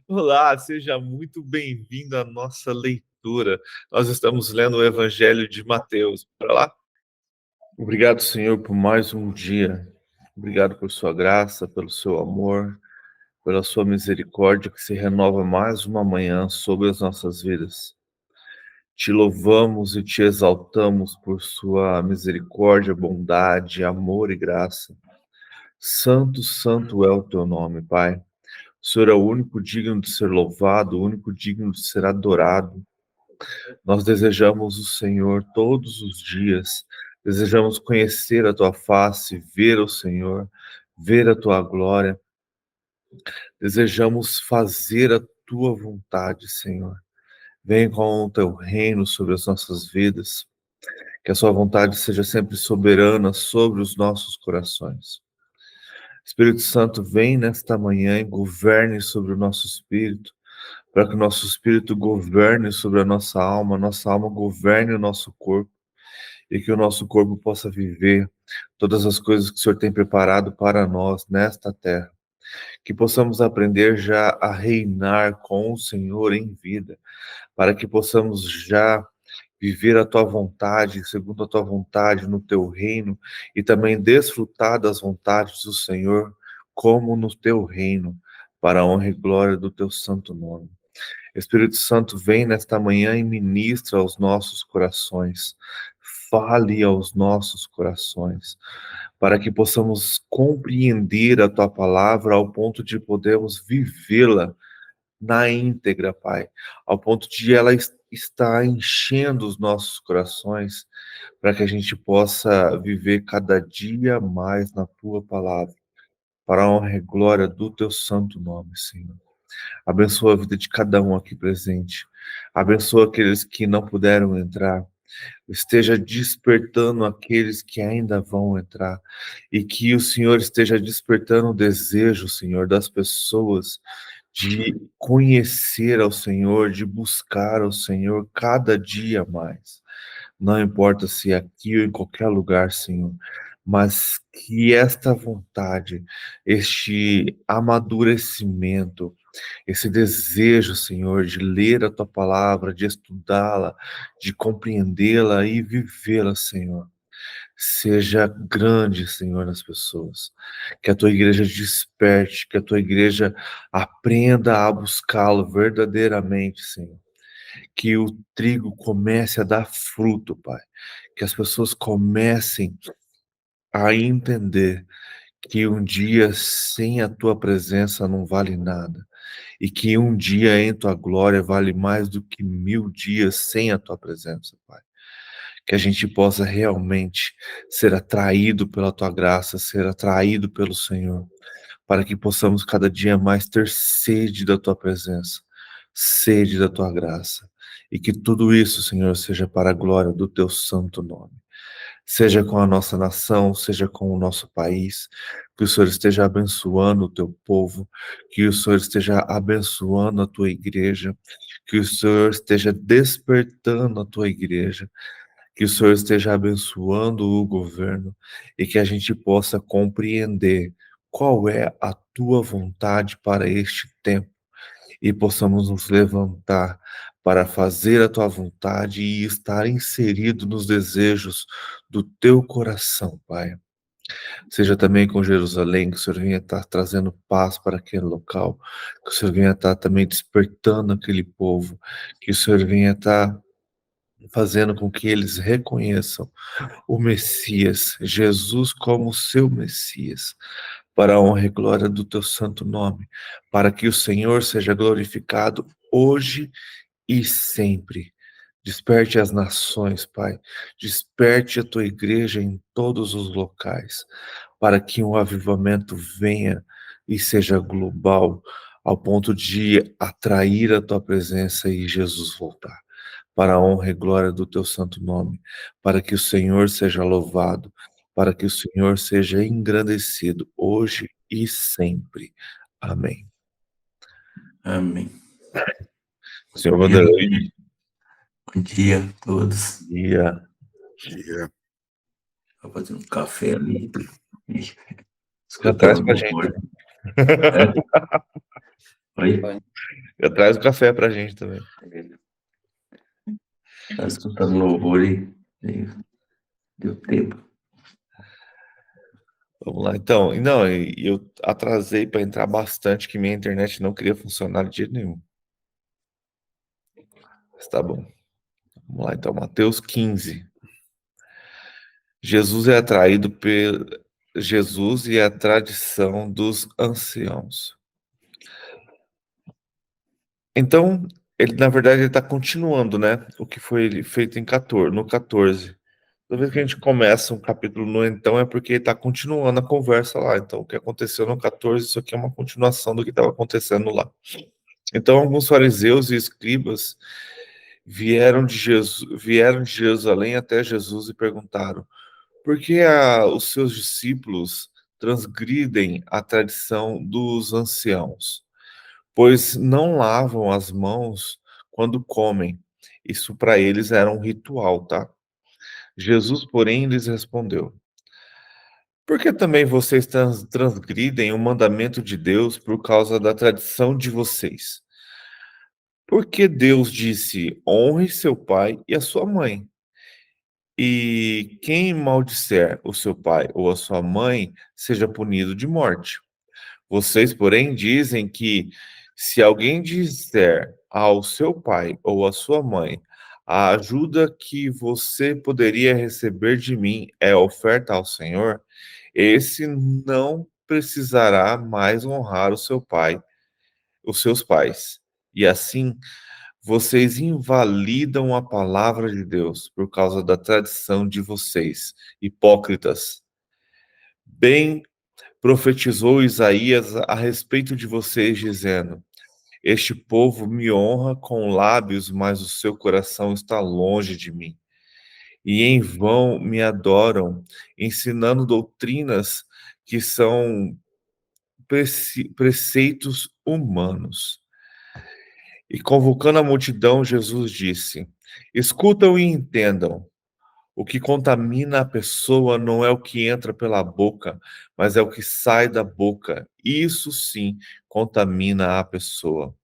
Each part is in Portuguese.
Olá, seja muito bem-vindo à nossa leitura. Nós estamos lendo o Evangelho de Mateus. Para lá. Obrigado, Senhor, por mais um dia. Obrigado por sua graça, pelo seu amor, pela sua misericórdia que se renova mais uma manhã sobre as nossas vidas. Te louvamos e te exaltamos por sua misericórdia, bondade, amor e graça. Santo, santo é o teu nome, Pai. O Senhor é o único digno de ser louvado, o único digno de ser adorado. Nós desejamos o Senhor todos os dias, desejamos conhecer a tua face, ver o Senhor, ver a tua glória, desejamos fazer a tua vontade, Senhor. Vem com o teu reino sobre as nossas vidas, que a sua vontade seja sempre soberana sobre os nossos corações. Espírito Santo, vem nesta manhã e governe sobre o nosso espírito, para que o nosso espírito governe sobre a nossa alma governe o nosso corpo, e que o nosso corpo possa viver todas as coisas que o Senhor tem preparado para nós nesta terra. Que possamos aprender já a reinar com o Senhor em vida, para que possamos já viver a tua vontade, segundo a tua vontade no teu reino, e também desfrutar das vontades do Senhor, como no teu reino, para a honra e glória do teu santo nome. Espírito Santo, vem nesta manhã e ministra aos nossos corações. Fale aos nossos corações, para que possamos compreender a tua palavra ao ponto de podermos vivê-la na íntegra, Pai, ao ponto de ela estar enchendo os nossos corações, para que a gente possa viver cada dia mais na tua palavra, para a honra e glória do teu santo nome, Senhor. Abençoa a vida de cada um aqui presente. Abençoa aqueles que não puderam entrar. Esteja despertando aqueles que ainda vão entrar. E que o Senhor esteja despertando o desejo, Senhor, das pessoas de conhecer ao Senhor, de buscar ao Senhor cada dia mais. Não importa se é aqui ou em qualquer lugar, Senhor, mas que esta vontade, este amadurecimento, esse desejo, Senhor, de ler a tua palavra, de estudá-la, de compreendê-la e vivê-la, Senhor, seja grande, Senhor, nas pessoas. Que a tua igreja desperte, que a tua igreja aprenda a buscá-lo verdadeiramente, Senhor. Que o trigo comece a dar fruto, Pai. Que as pessoas comecem a entender que um dia sem a tua presença não vale nada. E que um dia em tua glória vale mais do que 1000 dias sem a tua presença, Pai. Que a gente possa realmente ser atraído pela tua graça, ser atraído pelo Senhor, para que possamos cada dia mais ter sede da tua presença, sede da tua graça. E que tudo isso, Senhor, seja para a glória do teu santo nome. Seja com a nossa nação, seja com o nosso país, que o Senhor esteja abençoando o teu povo, que o Senhor esteja abençoando a tua igreja, que o Senhor esteja despertando a tua igreja, que o Senhor esteja abençoando o governo e que a gente possa compreender qual é a tua vontade para este tempo e possamos nos levantar para fazer a tua vontade e estar inserido nos desejos do teu coração, Pai. Seja também com Jerusalém, que o Senhor venha estar trazendo paz para aquele local, que o Senhor venha estar também despertando aquele povo, que o Senhor venha estar fazendo com que eles reconheçam o Messias, Jesus como seu Messias, para a honra e glória do teu santo nome, para que o Senhor seja glorificado hoje e sempre. Desperte as nações, Pai. Desperte a tua igreja em todos os locais, para que um avivamento venha e seja global, ao ponto de atrair a tua presença e Jesus voltar. Para a honra e glória do teu santo nome, para que o Senhor seja louvado, para que o Senhor seja engrandecido hoje e sempre. Amém. Amém. Senhor Vanderlei. Bom dia a todos. Bom dia. Vou fazer um café ali. Já traz Escutando pra o gente. louvor. Oi? Traz o café pra gente também. Tá escutando louvor e deu tempo. Vamos lá, então. E não, e eu atrasei para entrar bastante, que minha internet não queria funcionar de jeito nenhum. Mas tá bom. Vamos lá, então. Mateus 15. Jesus é atraído pelo Jesus e a tradição dos anciãos. Então, ele na verdade ele está continuando, né? O que foi feito no 14. Toda vez que a gente começa um capítulo no então é porque ele está continuando a conversa lá. Então, o que aconteceu no 14, isso aqui é uma continuação do que estava acontecendo lá. Então, alguns fariseus e escribas vieram de Jerusalém até Jesus e perguntaram: por que os seus discípulos transgridem a tradição dos anciãos? Pois não lavam as mãos quando comem. Isso para eles era um ritual, tá? Jesus, porém, lhes respondeu: por que também vocês transgridem o mandamento de Deus por causa da tradição de vocês? Porque Deus disse: honre seu pai e a sua mãe. E quem maldisser o seu pai ou a sua mãe seja punido de morte. Vocês, porém, dizem que se alguém disser ao seu pai ou à sua mãe: a ajuda que você poderia receber de mim é oferta ao Senhor, esse não precisará mais honrar o seu pai, os seus pais. E assim, vocês invalidam a palavra de Deus por causa da tradição de vocês, hipócritas. Bem profetizou Isaías a respeito de vocês, dizendo: este povo me honra com lábios, mas o seu coração está longe de mim. E em vão me adoram, ensinando doutrinas que são preceitos humanos. E convocando a multidão, Jesus disse: escutam e entendam. O que contamina a pessoa não é o que entra pela boca, mas é o que sai da boca. Isso sim contamina a pessoa.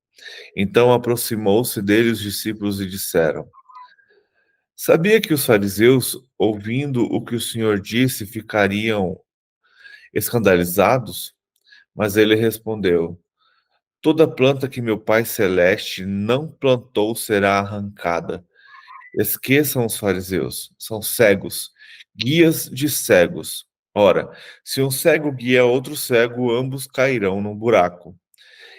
Então aproximou-se dele os discípulos e disseram: sabia que os fariseus, ouvindo o que o Senhor disse, ficariam escandalizados? Mas ele respondeu: toda planta que meu Pai Celeste não plantou será arrancada. Esqueçam os fariseus, são cegos, guias de cegos. Ora, se um cego guia outro cego, ambos cairão num buraco.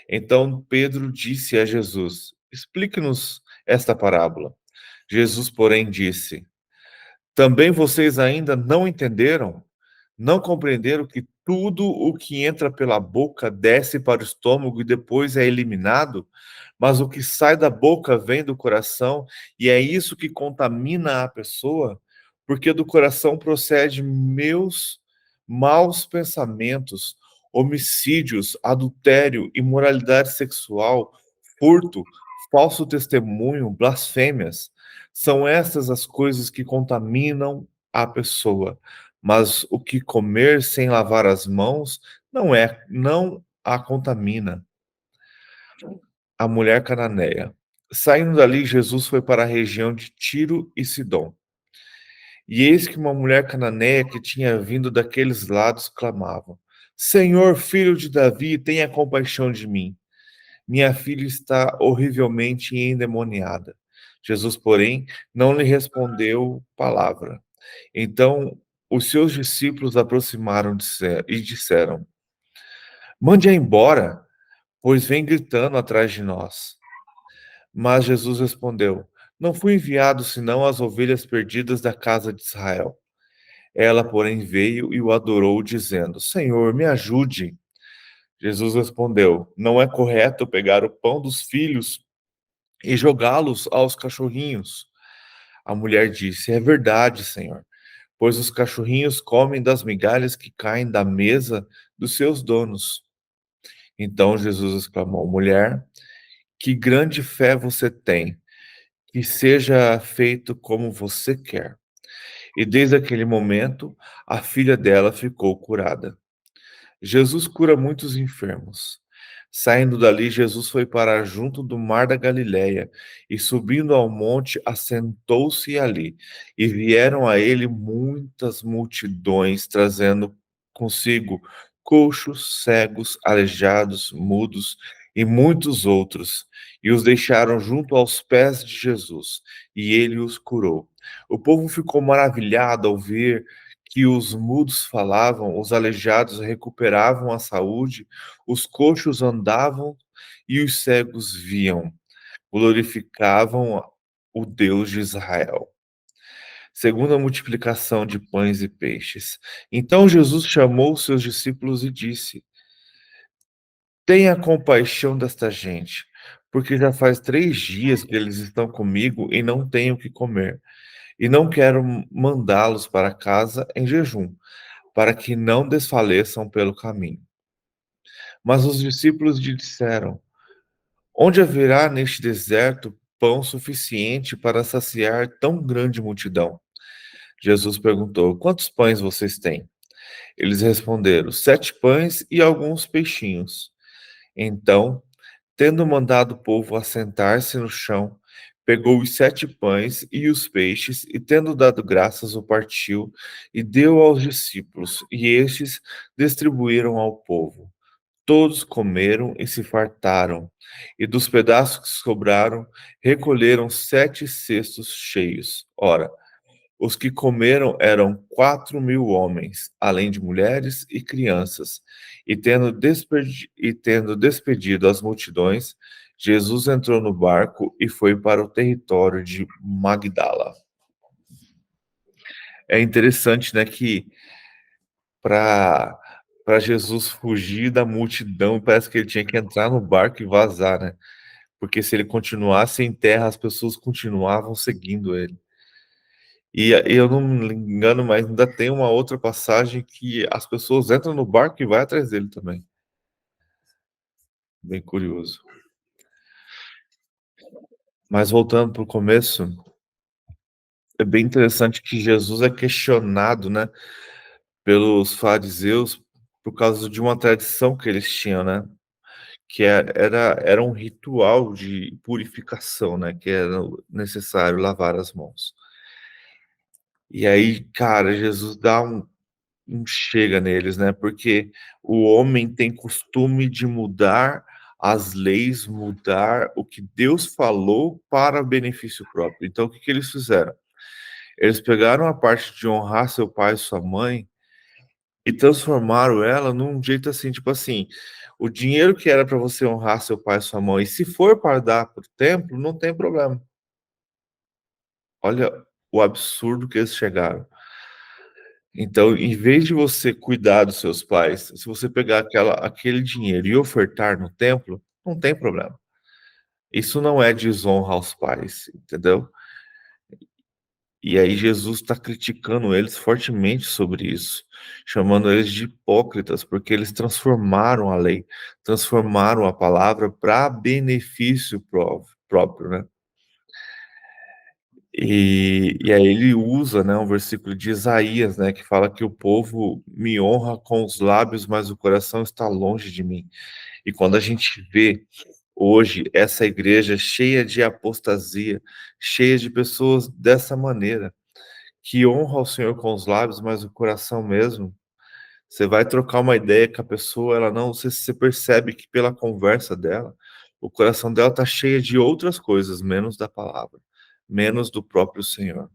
Então Pedro disse a Jesus: explique-nos esta parábola. Jesus, porém, disse: também vocês ainda não entenderam? Não compreenderam que tudo o que entra pela boca desce para o estômago e depois é eliminado? Mas o que sai da boca vem do coração, e é isso que contamina a pessoa, porque do coração procede meus maus pensamentos, homicídios, adultério, imoralidade sexual, furto, falso testemunho, blasfêmias. São essas as coisas que contaminam a pessoa. Mas o que comer sem lavar as mãos não a contamina. A mulher cananeia. Saindo dali, Jesus foi para a região de Tiro e Sidom. E eis que uma mulher cananeia que tinha vindo daqueles lados clamava: Senhor, filho de Davi, tenha compaixão de mim. Minha filha está horrivelmente endemoniada. Jesus, porém, não lhe respondeu palavra. Então os seus discípulos aproximaram e disseram: mande-a embora, pois vem gritando atrás de nós. Mas Jesus respondeu: não fui enviado senão às ovelhas perdidas da casa de Israel. Ela, porém, veio e o adorou, dizendo: Senhor, me ajude. Jesus respondeu: não é correto pegar o pão dos filhos e jogá-los aos cachorrinhos. A mulher disse: é verdade, Senhor, pois os cachorrinhos comem das migalhas que caem da mesa dos seus donos. Então Jesus exclamou: mulher, que grande fé você tem, que seja feito como você quer. E desde aquele momento, a filha dela ficou curada. Jesus cura muitos enfermos. Saindo dali, Jesus foi parar junto do mar da Galileia, e subindo ao monte, assentou-se ali. E vieram a ele muitas multidões, trazendo consigo coxos, cegos, aleijados, mudos e muitos outros, e os deixaram junto aos pés de Jesus, e ele os curou. O povo ficou maravilhado ao ver que os mudos falavam, os aleijados recuperavam a saúde, os coxos andavam e os cegos viam, glorificavam o Deus de Israel. Segundo a multiplicação de pães e peixes. Então Jesus chamou os seus discípulos e disse: Tenha compaixão desta gente, porque já faz 3 dias que eles estão comigo e não têm o que comer. E não quero mandá-los para casa em jejum, para que não desfaleçam pelo caminho. Mas os discípulos lhe disseram: Onde haverá neste deserto pão suficiente para saciar tão grande multidão? Jesus perguntou: Quantos pães vocês têm? Eles responderam: 7 pães e alguns peixinhos. Então, tendo mandado o povo assentar-se no chão, pegou os 7 pães e os peixes, e tendo dado graças, o partiu e deu aos discípulos, e estes distribuíram ao povo. Todos comeram e se fartaram, e dos pedaços que sobraram, recolheram 7 cestos cheios. Ora, os que comeram eram 4.000 homens, além de mulheres e crianças. E tendo despedido as multidões, Jesus entrou no barco e foi para o território de Magdala. É interessante, né, que para Jesus fugir da multidão, parece que ele tinha que entrar no barco e vazar, né? Porque se ele continuasse em terra, as pessoas continuavam seguindo ele. E eu não me engano, mas ainda tem uma outra passagem que as pessoas entram no barco e vai atrás dele também. Bem curioso. Mas voltando para o começo, é bem interessante que Jesus é questionado, né, pelos fariseus por causa de uma tradição que eles tinham, né, que era um ritual de purificação, né, que era necessário lavar as mãos. E aí, cara, Jesus dá um chega neles, né, porque o homem tem costume de mudar as leis, mudar o que Deus falou para benefício próprio. Então o que eles fizeram? Eles pegaram a parte de honrar seu pai e sua mãe e transformaram ela num jeito assim, tipo assim, o dinheiro que era para você honrar seu pai e sua mãe, se for para dar para o templo, não tem problema. Olha o absurdo que eles chegaram. Então, em vez de você cuidar dos seus pais, se você pegar aquele dinheiro e ofertar no templo, não tem problema. Isso não é desonra aos pais, entendeu? E aí Jesus está criticando eles fortemente sobre isso, chamando eles de hipócritas, porque eles transformaram a lei, transformaram a palavra para benefício próprio, né? E aí ele usa, né, um versículo de Isaías, né, que fala que o povo me honra com os lábios, mas o coração está longe de mim. E quando a gente vê hoje essa igreja cheia de apostasia, cheia de pessoas dessa maneira, que honra o Senhor com os lábios, mas o coração mesmo, você vai trocar uma ideia com a pessoa, ela não, você percebe que pela conversa dela, o coração dela está cheio de outras coisas, menos da palavra, menos do próprio Senhor.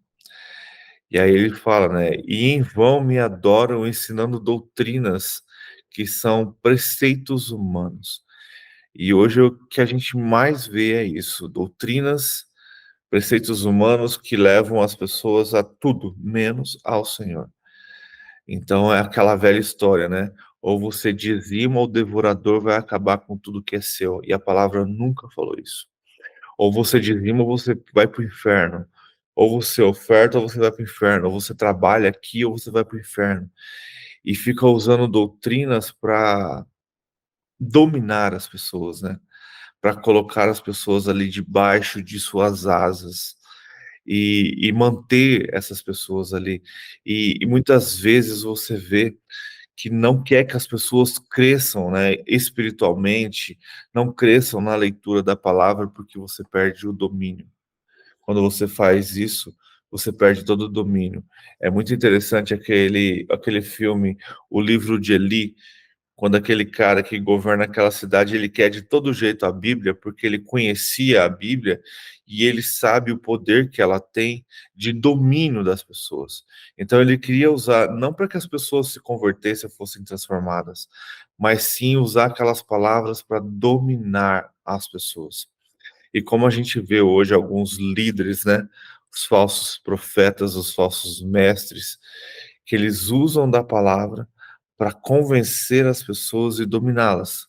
E aí ele fala, né? E em vão me adoram ensinando doutrinas que são preceitos humanos. E hoje o que a gente mais vê é isso, doutrinas, preceitos humanos que levam as pessoas a tudo, menos ao Senhor. Então é aquela velha história, né? Ou você dizima, ou o devorador vai acabar com tudo que é seu. E a palavra nunca falou isso. Ou você dizima, ou você vai para o inferno. Ou você oferta, ou você vai para o inferno. Ou você trabalha aqui, ou você vai para o inferno. E fica usando doutrinas para dominar as pessoas, né? Para colocar as pessoas ali debaixo de suas asas e manter essas pessoas ali. E muitas vezes você vê que não quer que as pessoas cresçam, né, espiritualmente, não cresçam na leitura da palavra, porque você perde o domínio. Quando você faz isso, você perde todo o domínio. É muito interessante aquele filme, O Livro de Eli, quando aquele cara que governa aquela cidade, ele quer de todo jeito a Bíblia, porque ele conhecia a Bíblia e ele sabe o poder que ela tem de domínio das pessoas. Então ele queria usar, não para que as pessoas se convertessem, fossem transformadas, mas sim usar aquelas palavras para dominar as pessoas. E como a gente vê hoje alguns líderes, né, os falsos profetas, os falsos mestres, que eles usam da palavra para convencer as pessoas e dominá-las,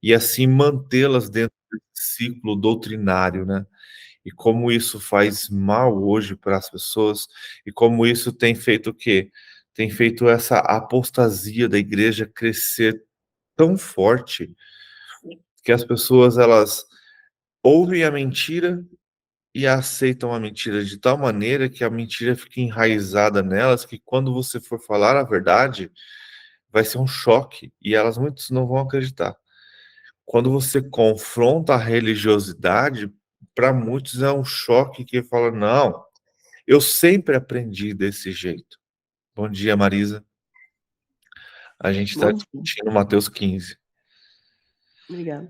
e assim mantê-las dentro desse ciclo doutrinário, né? E como isso faz mal hoje para as pessoas, e como isso tem feito o quê? Tem feito essa apostasia da igreja crescer tão forte que as pessoas elas ouvem a mentira e aceitam a mentira de tal maneira que a mentira fica enraizada nelas, que quando você for falar a verdade, vai ser um choque e elas muitos não vão acreditar. Quando você confronta a religiosidade, para muitos é um choque que fala: não, eu sempre aprendi desse jeito. Bom dia, Marisa. A gente está Bom dia. discutindo Mateus 15. Obrigada.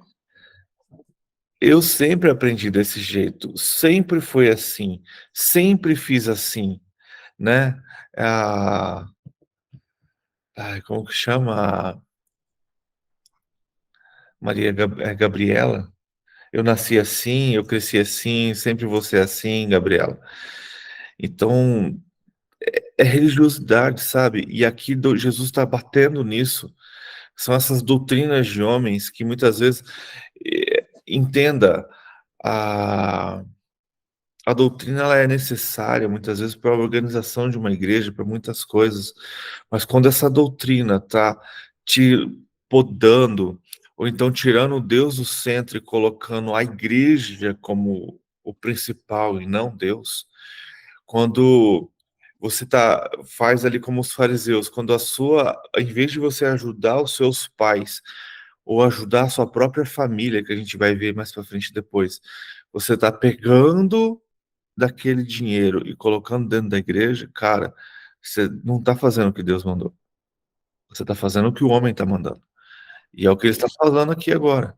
Eu sempre aprendi desse jeito, sempre foi assim, sempre fiz assim, né? Ah, como que chama? Gabriela? Eu nasci assim, eu cresci assim, sempre vou ser assim, Gabriela. Então, é religiosidade, sabe? E aqui Jesus está batendo nisso. São essas doutrinas de homens que muitas vezes, entenda, a, a doutrina ela é necessária muitas vezes para a organização de uma igreja, para muitas coisas, mas quando essa doutrina está te podando, ou então tirando Deus do centro e colocando a igreja como o principal e não Deus, quando você faz ali como os fariseus, quando em vez de você ajudar os seus pais ou ajudar a sua própria família, que a gente vai ver mais para frente depois, você está pegando daquele dinheiro e colocando dentro da igreja, cara, você não está fazendo o que Deus mandou. Você está fazendo o que o homem está mandando. E é o que ele está falando aqui agora.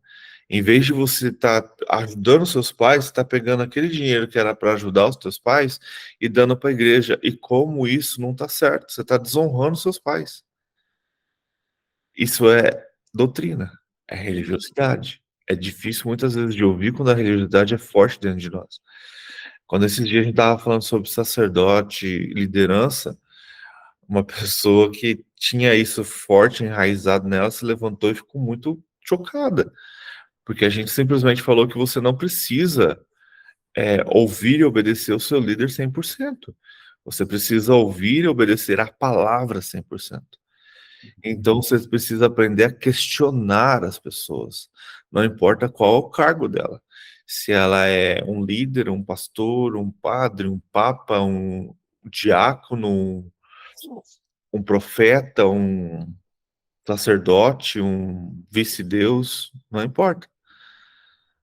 Em vez de você estar ajudando seus pais, você está pegando aquele dinheiro que era para ajudar os teus pais e dando para a igreja. E como isso não está certo, você está desonrando seus pais. Isso é doutrina, é religiosidade. É difícil muitas vezes de ouvir quando a religiosidade é forte dentro de nós. Quando esses dias a gente estava falando sobre sacerdote, liderança, uma pessoa que tinha isso forte, enraizado nela, se levantou e ficou muito chocada. Porque a gente simplesmente falou que você não precisa ouvir e obedecer o seu líder 100%. Você precisa ouvir e obedecer a palavra 100%. Então você precisa aprender a questionar as pessoas, não importa qual é o cargo dela. Se ela é um líder, um pastor, um padre, um papa, um diácono, um profeta, um sacerdote, um vice-deus, não importa.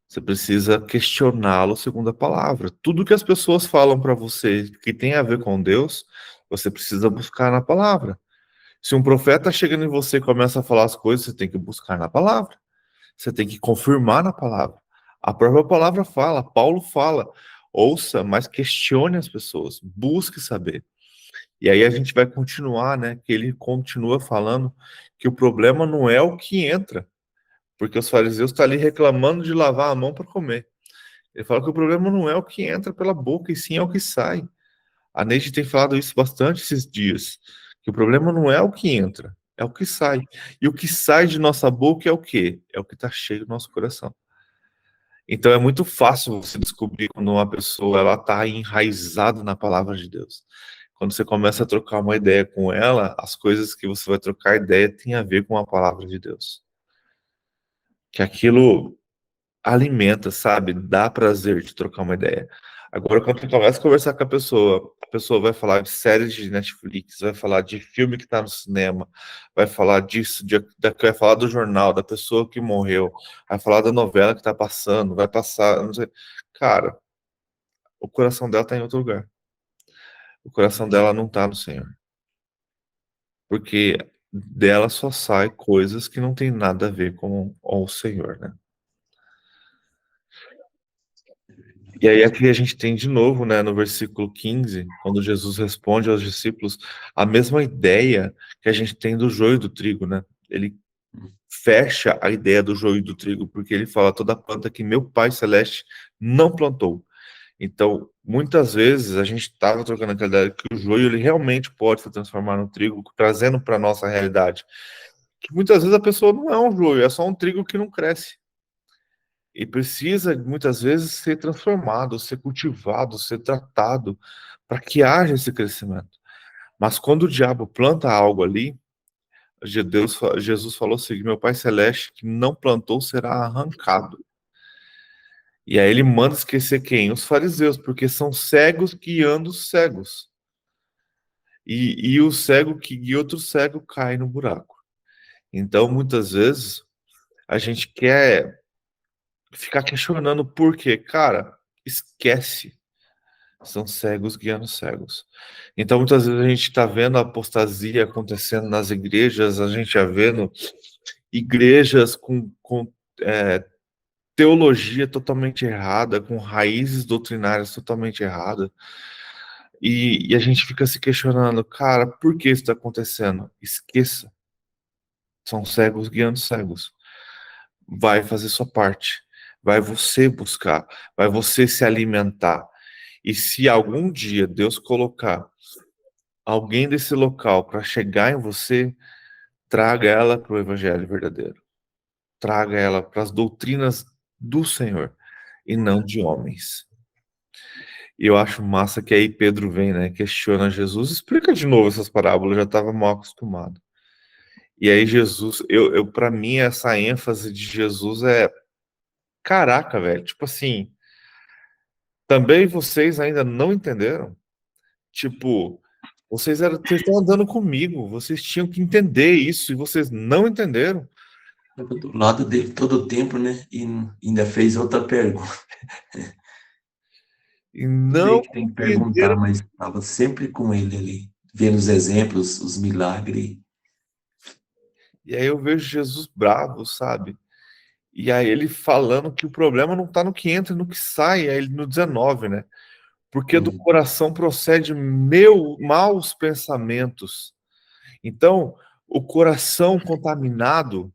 Você precisa questioná-lo segundo a palavra. Tudo que as pessoas falam para você que tem a ver com Deus, você precisa buscar na palavra. Se um profeta chegando em você e começa a falar as coisas, você tem que buscar na palavra. Você tem que confirmar na palavra. A própria palavra fala, Paulo fala, ouça, mas questione as pessoas, busque saber. E aí a gente vai continuar, né? Que ele continua falando que o problema não é o que entra, porque os fariseus estão ali reclamando de lavar a mão para comer. Ele fala que o problema não é o que entra pela boca, e sim é o que sai. A Neide tem falado isso bastante esses dias, que o problema não é o que entra, é o que sai. E o que sai de nossa boca é o quê? É o que está cheio do nosso coração. Então é muito fácil você descobrir quando uma pessoa ela está enraizada na palavra de Deus. Quando você começa a trocar uma ideia com ela, as coisas que você vai trocar ideia têm a ver com a palavra de Deus. Que aquilo alimenta, sabe? Dá prazer de trocar uma ideia. Agora, quando você começa a conversar com a pessoa vai falar de séries de Netflix, vai falar de filme que está no cinema, vai falar disso, vai falar do jornal, da pessoa que morreu, vai falar da novela que está passando, vai passar, não sei. Cara, o coração dela está em outro lugar. O coração dela não está no Senhor. Porque dela só sai coisas que não tem nada a ver com o Senhor, né? E aí aqui a gente tem de novo, né, no versículo 15, quando Jesus responde aos discípulos, a mesma ideia que a gente tem do joio e do trigo, né? Ele fecha a ideia do joio e do trigo, porque ele fala toda planta que meu Pai Celeste não plantou. Então, muitas vezes a gente estava trocando aquela ideia que o joio ele realmente pode se transformar no trigo, trazendo para a nossa realidade. Que muitas vezes a pessoa não é um joio, é só um trigo que não cresce. E precisa, muitas vezes, ser transformado, ser cultivado, ser tratado, para que haja esse crescimento. Mas quando o diabo planta algo ali, Jesus falou assim: meu Pai Celeste, que não plantou, será arrancado. E aí ele manda esquecer quem? Os fariseus, porque são cegos guiando os cegos. E o cego que guia outro cego cai no buraco. Então, muitas vezes, a gente quer ficar questionando por quê. Cara, esquece. São cegos guiando cegos. Então, muitas vezes a gente está vendo a apostasia acontecendo nas igrejas, a gente está vendo igrejas com teologia totalmente errada, com raízes doutrinárias totalmente erradas. E a gente fica se questionando, cara, por que isso está acontecendo? Esqueça. São cegos guiando cegos. Vai fazer sua parte. Vai você buscar. Vai você se alimentar. E se algum dia Deus colocar alguém desse local para chegar em você, traga ela para o evangelho verdadeiro. Traga ela para as doutrinas do Senhor e não de homens. E eu acho massa que aí Pedro vem, né? Questiona Jesus. Explica de novo essas parábolas, eu já estava mal acostumado. E aí Jesus, para mim, essa ênfase de Jesus é caraca, velho. Tipo assim, também vocês ainda não entenderam? Tipo, vocês estão andando comigo, vocês tinham que entender isso e vocês não entenderam. Do lado dele todo o tempo, né? E ainda fez outra pergunta. E Sei não que tem que perguntar, compreenderam. mas estava sempre com ele ali, vendo os exemplos, os milagres. E aí eu vejo Jesus bravo, sabe? E aí ele falando que o problema não está no que entra e no que sai, aí ele no 19, né? Porque do coração procede maus pensamentos. Então, o coração contaminado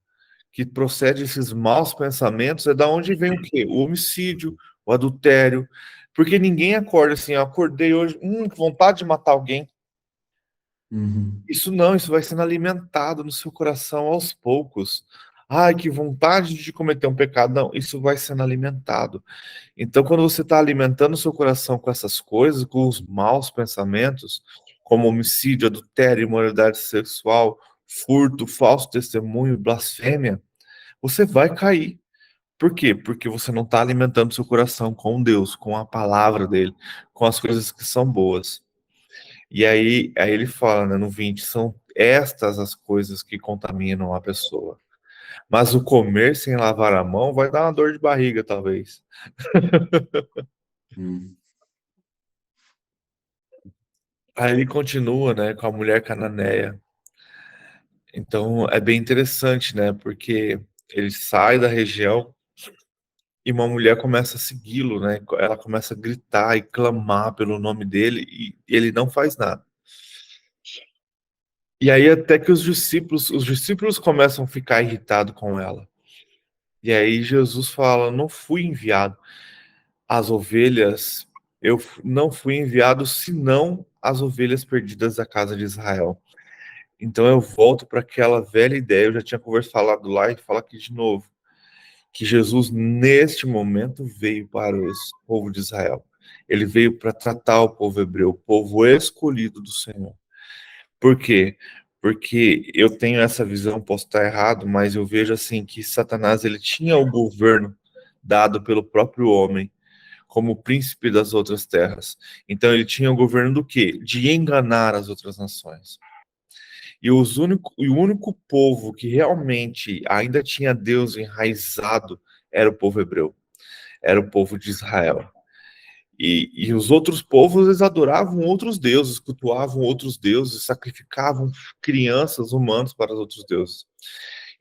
que procede esses maus pensamentos é da onde vem o quê? O homicídio, o adultério. Porque ninguém acorda assim, eu acordei hoje, que vontade de matar alguém. Uhum. Isso não, isso vai sendo alimentado no seu coração aos poucos. Ai, que vontade de cometer um pecado. Não, isso vai sendo alimentado. Então, quando você está alimentando o seu coração com essas coisas, com os maus pensamentos, como homicídio, adultério, imoralidade sexual, furto, falso testemunho, blasfêmia, você vai cair. Por quê? Porque você não está alimentando seu coração com Deus, com a palavra dele, com as coisas que são boas. E aí ele fala, né, no 20, são estas as coisas que contaminam a pessoa. Mas o comer sem lavar a mão vai dar uma dor de barriga, talvez. Uhum. Aí ele continua, né, com a mulher cananeia. Então é bem interessante, né, porque ele sai da região e uma mulher começa a segui-lo, né? Ela começa a gritar e clamar pelo nome dele e ele não faz nada. E aí até que os discípulos começam a ficar irritados com ela. E aí Jesus fala: "Não fui enviado às ovelhas, não fui enviado senão as ovelhas perdidas da casa de Israel." Então eu volto para aquela velha ideia, eu já tinha falado lá e falo aqui de novo, que Jesus neste momento veio para o povo de Israel. Ele veio para tratar o povo hebreu, o povo escolhido do Senhor. Por quê? Porque eu tenho essa visão, posso estar errado, mas eu vejo assim que Satanás ele tinha o governo dado pelo próprio homem, como príncipe das outras terras. Então ele tinha o governo do quê? De enganar as outras nações. E o único povo que realmente ainda tinha Deus enraizado era o povo hebreu, era o povo de Israel. E os outros povos, eles adoravam outros deuses, cultuavam outros deuses, sacrificavam crianças humanas para os outros deuses.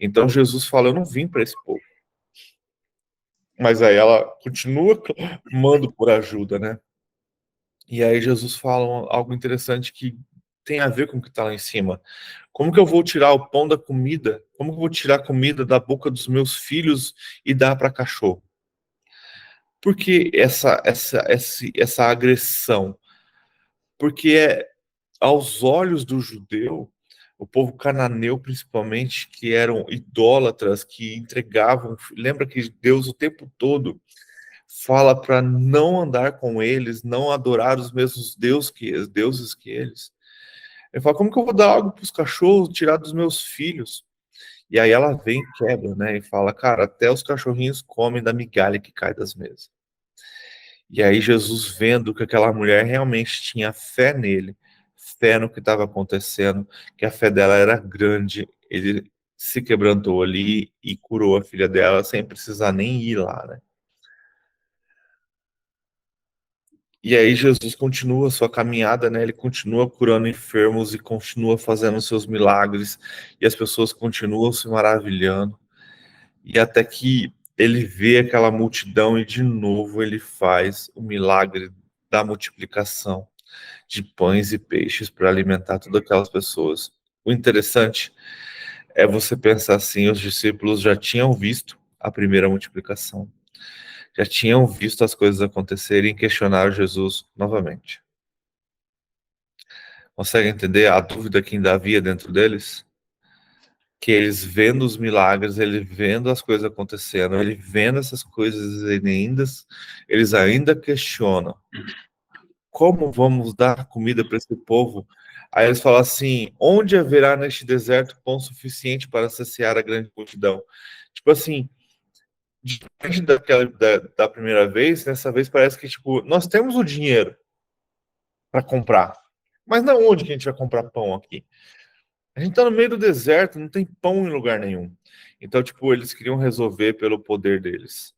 Então Jesus fala, eu não vim para esse povo. Mas aí ela continua clamando por ajuda, né? E aí Jesus fala algo interessante que tem a ver com o que está lá em cima. Como que eu vou tirar o pão da comida? Como que eu vou tirar a comida da boca dos meus filhos e dar para cachorro? Por que essa agressão? Porque aos olhos do judeu, o povo cananeu principalmente, que eram idólatras, que entregavam... Lembra que Deus o tempo todo fala para não andar com eles, não adorar os mesmos deuses que eles. Ele fala, como que eu vou dar algo para os cachorros, tirar dos meus filhos? E aí ela vem e quebra, né? E fala, cara, até os cachorrinhos comem da migalha que cai das mesas. E aí Jesus, vendo que aquela mulher realmente tinha fé nele, fé no que estava acontecendo, que a fé dela era grande, ele se quebrantou ali e curou a filha dela sem precisar nem ir lá, né? E aí Jesus continua a sua caminhada, né? Ele continua curando enfermos e continua fazendo seus milagres, e as pessoas continuam se maravilhando, e até que ele vê aquela multidão e de novo ele faz o milagre da multiplicação de pães e peixes para alimentar todas aquelas pessoas. O interessante é você pensar assim, os discípulos já tinham visto a primeira multiplicação, já tinham visto as coisas acontecerem e questionaram Jesus novamente. Consegue entender a dúvida que ainda havia dentro deles? Que eles vendo os milagres, eles vendo as coisas acontecendo, eles vendo essas coisas, eles ainda questionam. Como vamos dar comida para esse povo? Aí eles falam assim, onde haverá neste deserto pão suficiente para saciar a grande multidão? Tipo assim, diferente da primeira vez, dessa vez parece que, tipo, nós temos o dinheiro para comprar, mas não, onde que a gente vai comprar pão aqui? A gente tá no meio do deserto, não tem pão em lugar nenhum. Então, tipo, eles queriam resolver pelo poder deles.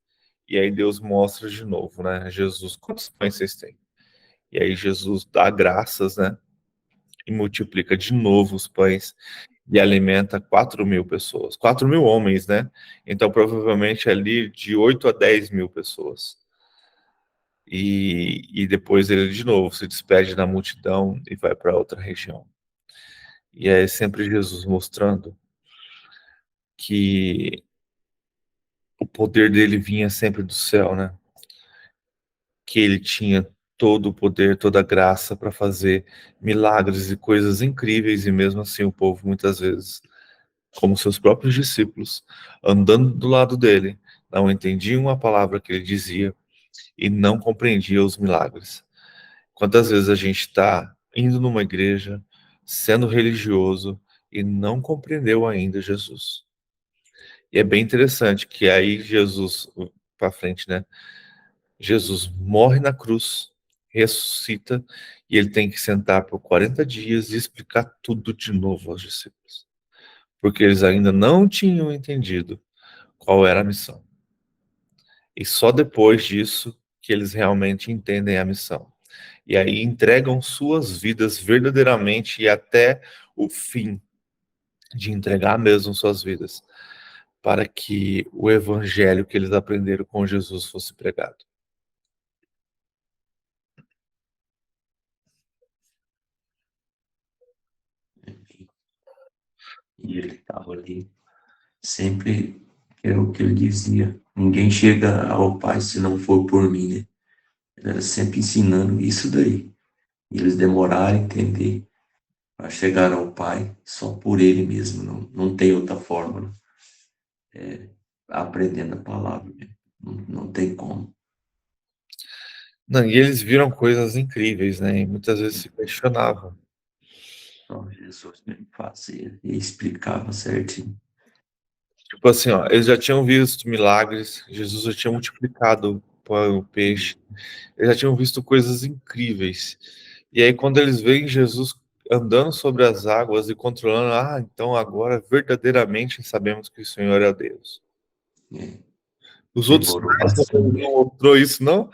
E aí Deus mostra de novo, né? Jesus, quantos pães vocês têm? E aí Jesus dá graças, né? E multiplica de novo os pães e alimenta 4.000 pessoas. 4.000 homens, né? Então, provavelmente ali de 8 a 10 mil pessoas. E depois ele de novo se despede da multidão e vai para outra região. E é sempre Jesus mostrando que o poder dele vinha sempre do céu, né? Que ele tinha todo o poder, toda a graça para fazer milagres e coisas incríveis, e mesmo assim o povo muitas vezes, como seus próprios discípulos, andando do lado dele, não entendiam a palavra que ele dizia e não compreendiam os milagres. Quantas vezes a gente está indo numa igreja, sendo religioso e não compreendeu ainda Jesus? E é bem interessante que aí Jesus, para frente, né? Jesus morre na cruz, ressuscita, e ele tem que sentar por 40 dias e explicar tudo de novo aos discípulos. Porque eles ainda não tinham entendido qual era a missão. E só depois disso que eles realmente entendem a missão. E aí entregam suas vidas verdadeiramente e até o fim de entregar mesmo suas vidas, para que o evangelho que eles aprenderam com Jesus fosse pregado. E ele estava ali, sempre era o que ele dizia: ninguém chega ao Pai se não for por mim, né? Ele era sempre ensinando isso daí. E eles demoraram a entender, para chegar ao Pai só por ele mesmo, não tem outra forma, né? Aprendendo a palavra, né? Não tem como. Não, e eles viram coisas incríveis, né? E muitas vezes se questionavam. Só Jesus mesmo fazia e explicava certinho. Tipo assim, ó, eles já tinham visto milagres, Jesus já tinha multiplicado pão, o peixe. Eles já tinham visto coisas incríveis. E aí, quando eles veem Jesus andando sobre as águas e controlando, então agora verdadeiramente sabemos que o Senhor é Deus. É, Os outros demorou sinais não bastante. mostrou isso, não?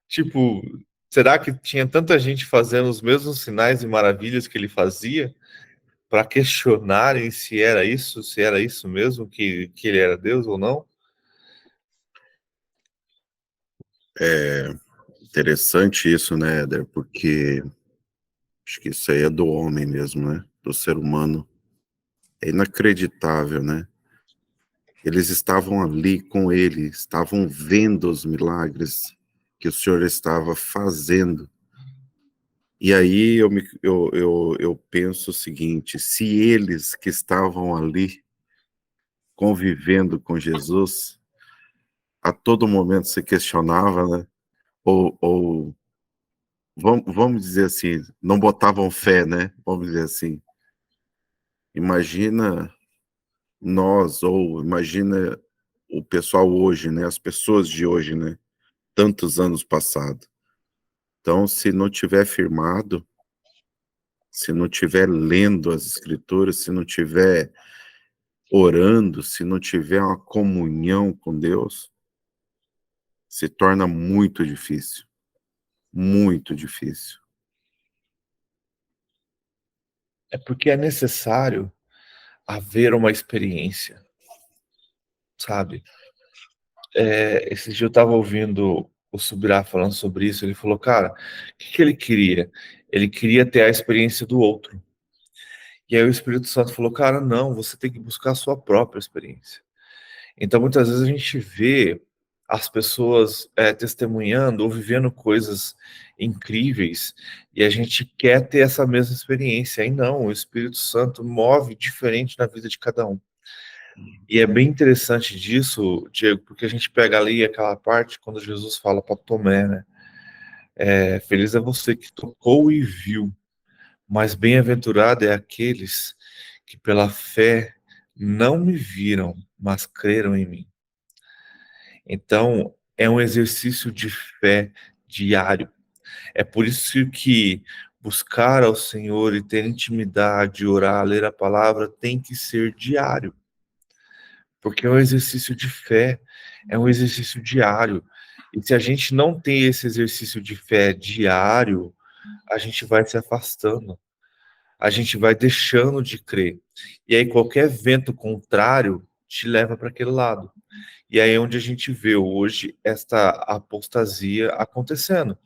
Tipo, será que tinha tanta gente fazendo os mesmos sinais e maravilhas que ele fazia para questionarem se era isso mesmo, que ele era Deus ou não? É interessante isso, né, Éder? Porque acho que isso aí é do homem mesmo, né? Do ser humano. É inacreditável, né? Eles estavam ali com ele, estavam vendo os milagres que o Senhor estava fazendo. E aí eu penso o seguinte: se eles que estavam ali convivendo com Jesus, a todo momento se questionava, né? Ou vamos dizer assim, não botavam fé, né? Vamos dizer assim. Imagina nós, ou imagina o pessoal hoje, né? As pessoas de hoje, né? Tantos anos passados. Então, se não tiver firmado, se não tiver lendo as escrituras, se não tiver orando, se não tiver uma comunhão com Deus, se torna muito difícil. Muito difícil. É porque é necessário haver uma experiência, sabe? Esse dia eu estava ouvindo o Subirá falando sobre isso, ele falou, cara, o que ele queria? Ele queria ter a experiência do outro. E aí o Espírito Santo falou, cara, não, você tem que buscar a sua própria experiência. Então, muitas vezes a gente vê as pessoas testemunhando ou vivendo coisas incríveis e a gente quer ter essa mesma experiência. Aí não, o Espírito Santo move diferente na vida de cada um. E é bem interessante disso, Diego, porque a gente pega ali aquela parte quando Jesus fala para Tomé, né? Feliz é você que tocou e viu, mas bem-aventurado é aqueles que pela fé não me viram, mas creram em mim. Então, é um exercício de fé diário. É por isso que buscar ao Senhor e ter intimidade, orar, ler a palavra tem que ser diário. Porque é um exercício de fé, é um exercício diário. E se a gente não tem esse exercício de fé diário, a gente vai se afastando, a gente vai deixando de crer. E aí qualquer vento contrário te leva para aquele lado. E aí é onde a gente vê hoje esta apostasia acontecendo.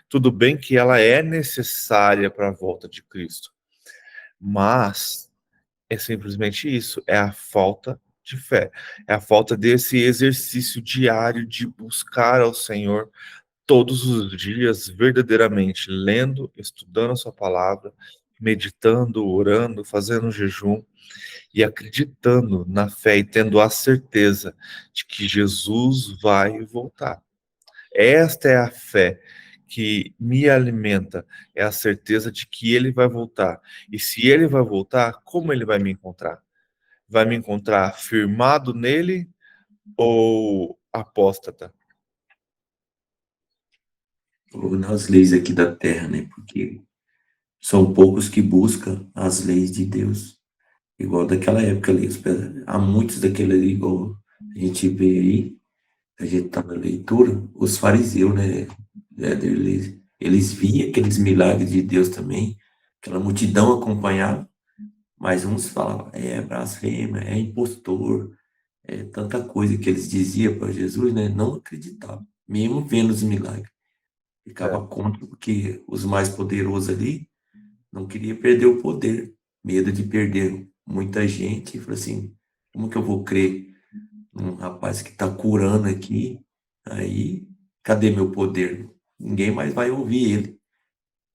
Tudo bem que ela é necessária para a volta de Cristo, mas é simplesmente isso, é a falta de fé, é a falta desse exercício diário de buscar ao Senhor todos os dias, verdadeiramente, lendo, estudando a sua palavra, meditando, orando, fazendo um jejum e acreditando na fé e tendo a certeza de que Jesus vai voltar. Esta é a fé que me alimenta, é a certeza de que ele vai voltar. E se ele vai voltar, como ele vai me encontrar? Vai me encontrar firmado nele ou apóstata? Ou nas leis aqui da terra, né? Porque são poucos que buscam as leis de Deus. Igual daquela época ali. Há muitos daquele ali, igual a gente vê aí, a gente tá na leitura, os fariseus, né? Eles viam aqueles milagres de Deus também, aquela multidão acompanhava, mas uns falavam, é blasfêmia, é impostor, é tanta coisa que eles diziam para Jesus, né? Não acreditavam, mesmo vendo os milagres. É, Ficava contra, porque os mais poderosos ali não queriam perder o poder, medo de perder muita gente, e falou assim, como que eu vou crer num rapaz que está curando aqui, aí cadê meu poder? Ninguém mais vai ouvir ele.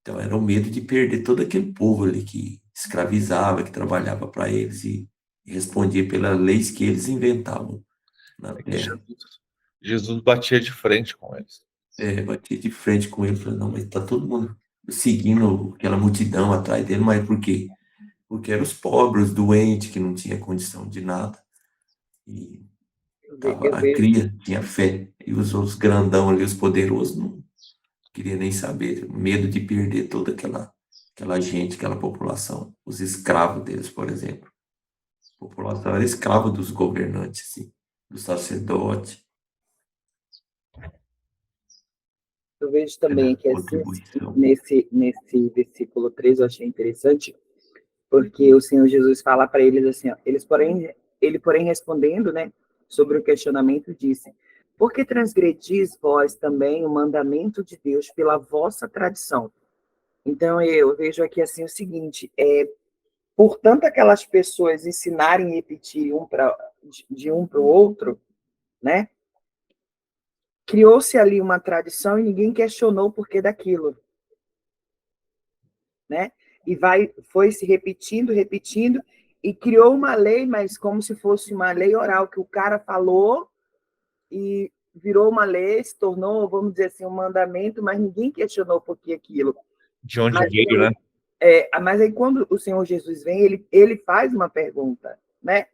Então era o medo de perder todo aquele povo ali que escravizava, que trabalhava para eles e respondia pelas leis que eles inventavam na é que terra. Jesus batia de frente com eles. Batia de frente com ele, falando, não, mas tá todo mundo seguindo aquela multidão atrás dele, mas por quê? Porque eram os pobres, os doentes, que não tinha condição de nada. E Tava, Eu a vejo, cria tinha fé. E os outros grandão ali, os poderosos, não queria nem saber. Medo de perder toda aquela gente, aquela população. Os escravos deles, por exemplo. A população era escrava dos governantes, assim, do sacerdote, eu vejo também da que assim, contribuição. nesse versículo 3 eu achei interessante, porque o Senhor Jesus fala para eles assim, ó, ele porém respondendo, né, sobre o questionamento disse: por que transgredis vós também o mandamento de Deus pela vossa tradição? Então eu vejo aqui assim o seguinte, portanto aquelas pessoas ensinarem e repetirem de um para o outro, né? Criou-se ali uma tradição e ninguém questionou o porquê daquilo, né? E foi se repetindo, e criou uma lei, mas como se fosse uma lei oral, que o cara falou e virou uma lei, se tornou, vamos dizer assim, um mandamento, mas ninguém questionou por que aquilo. De onde Mas, veio, né? mas aí quando o Senhor Jesus vem, ele faz uma pergunta, né?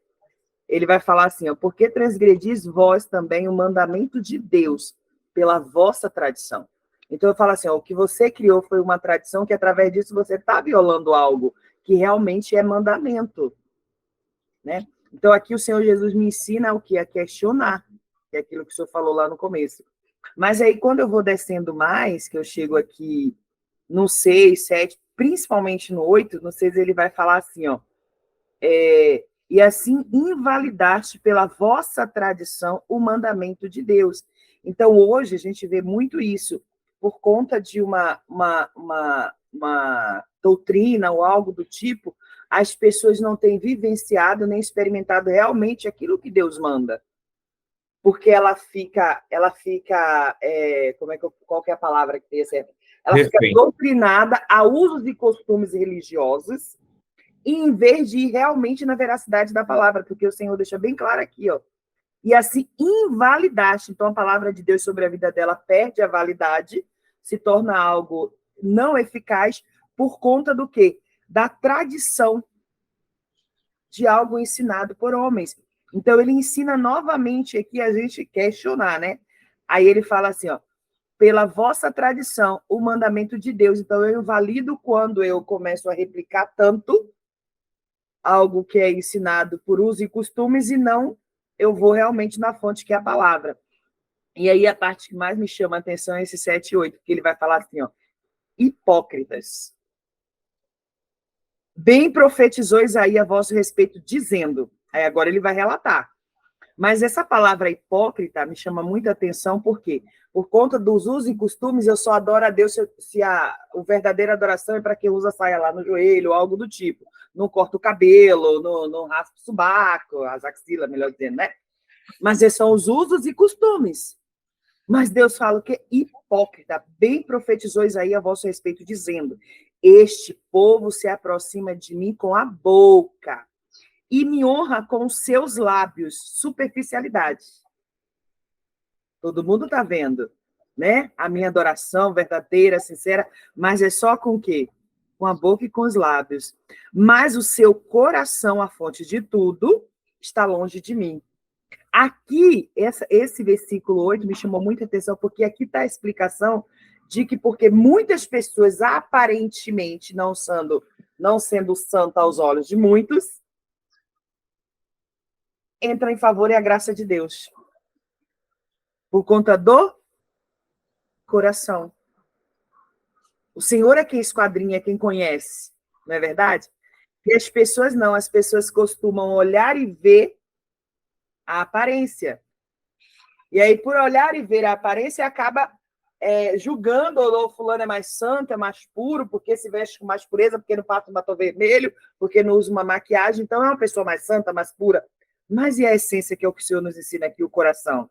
Ele vai falar assim, ó, por que transgredis vós também o mandamento de Deus pela vossa tradição? Então eu falo assim, ó, o que você criou foi uma tradição que através disso você está violando algo que realmente é mandamento, né? Então aqui o Senhor Jesus me ensina o que é questionar, que é aquilo que o senhor falou lá no começo. Mas aí quando eu vou descendo mais, que eu chego aqui no 6, 7, principalmente no 8, no 6 ele vai falar assim, ó, e assim invalidaste pela vossa tradição o mandamento de Deus. Então, hoje, a gente vê muito isso, por conta de uma doutrina ou algo do tipo, as pessoas não têm vivenciado nem experimentado realmente aquilo que Deus manda. Porque ela fica qual que é a palavra que tem certo? Ela fica doutrinada a usos e costumes religiosos, em vez de ir realmente na veracidade da palavra, porque o Senhor deixa bem claro aqui, ó. E assim invalidaste. Então, a palavra de Deus sobre a vida dela perde a validade, se torna algo não eficaz, por conta do quê? Da tradição de algo ensinado por homens. Então, ele ensina novamente aqui a gente questionar, né? Aí ele fala assim, ó, pela vossa tradição, o mandamento de Deus. Então, eu invalido quando eu começo a replicar tanto algo que é ensinado por uso e costumes, e não eu vou realmente na fonte, que é a palavra. E aí a parte que mais me chama a atenção é esse 7 e 8, que ele vai falar assim, ó, hipócritas. Bem profetizou Isaías a vosso respeito, dizendo, aí agora ele vai relatar, mas essa palavra hipócrita me chama muita atenção, por quê? Por conta dos usos e costumes, eu só adoro a Deus se a verdadeira adoração é para quem usa saia lá no joelho, ou algo do tipo. Não corta o cabelo, não raspa o sobaco, as axilas, melhor dizendo, né? Mas esses são os usos e costumes. Mas Deus fala que hipócrita, bem profetizou Isaías a vosso respeito, dizendo, este povo se aproxima de mim com a boca, e me honra com os seus lábios, superficialidade. Todo mundo está vendo, né? A minha adoração verdadeira, sincera, mas é só com o quê? Com a boca e com os lábios. Mas o seu coração, a fonte de tudo, está longe de mim. Aqui, esse versículo 8 me chamou muita atenção, porque aqui está a explicação de que porque muitas pessoas, aparentemente, não sendo santa aos olhos de muitos, entra em favor e a graça de Deus. Por conta do coração. O Senhor é quem esquadrinha, é quem conhece. Não é verdade? E as pessoas não. As pessoas costumam olhar e ver a aparência. E aí, por olhar e ver a aparência, acaba julgando, ou fulano é mais santo, é mais puro, porque se veste com mais pureza, porque não passa um batom vermelho, porque não usa uma maquiagem. Então, é uma pessoa mais santa, mais pura. Mas e a essência, que é o que o Senhor nos ensina aqui, o coração?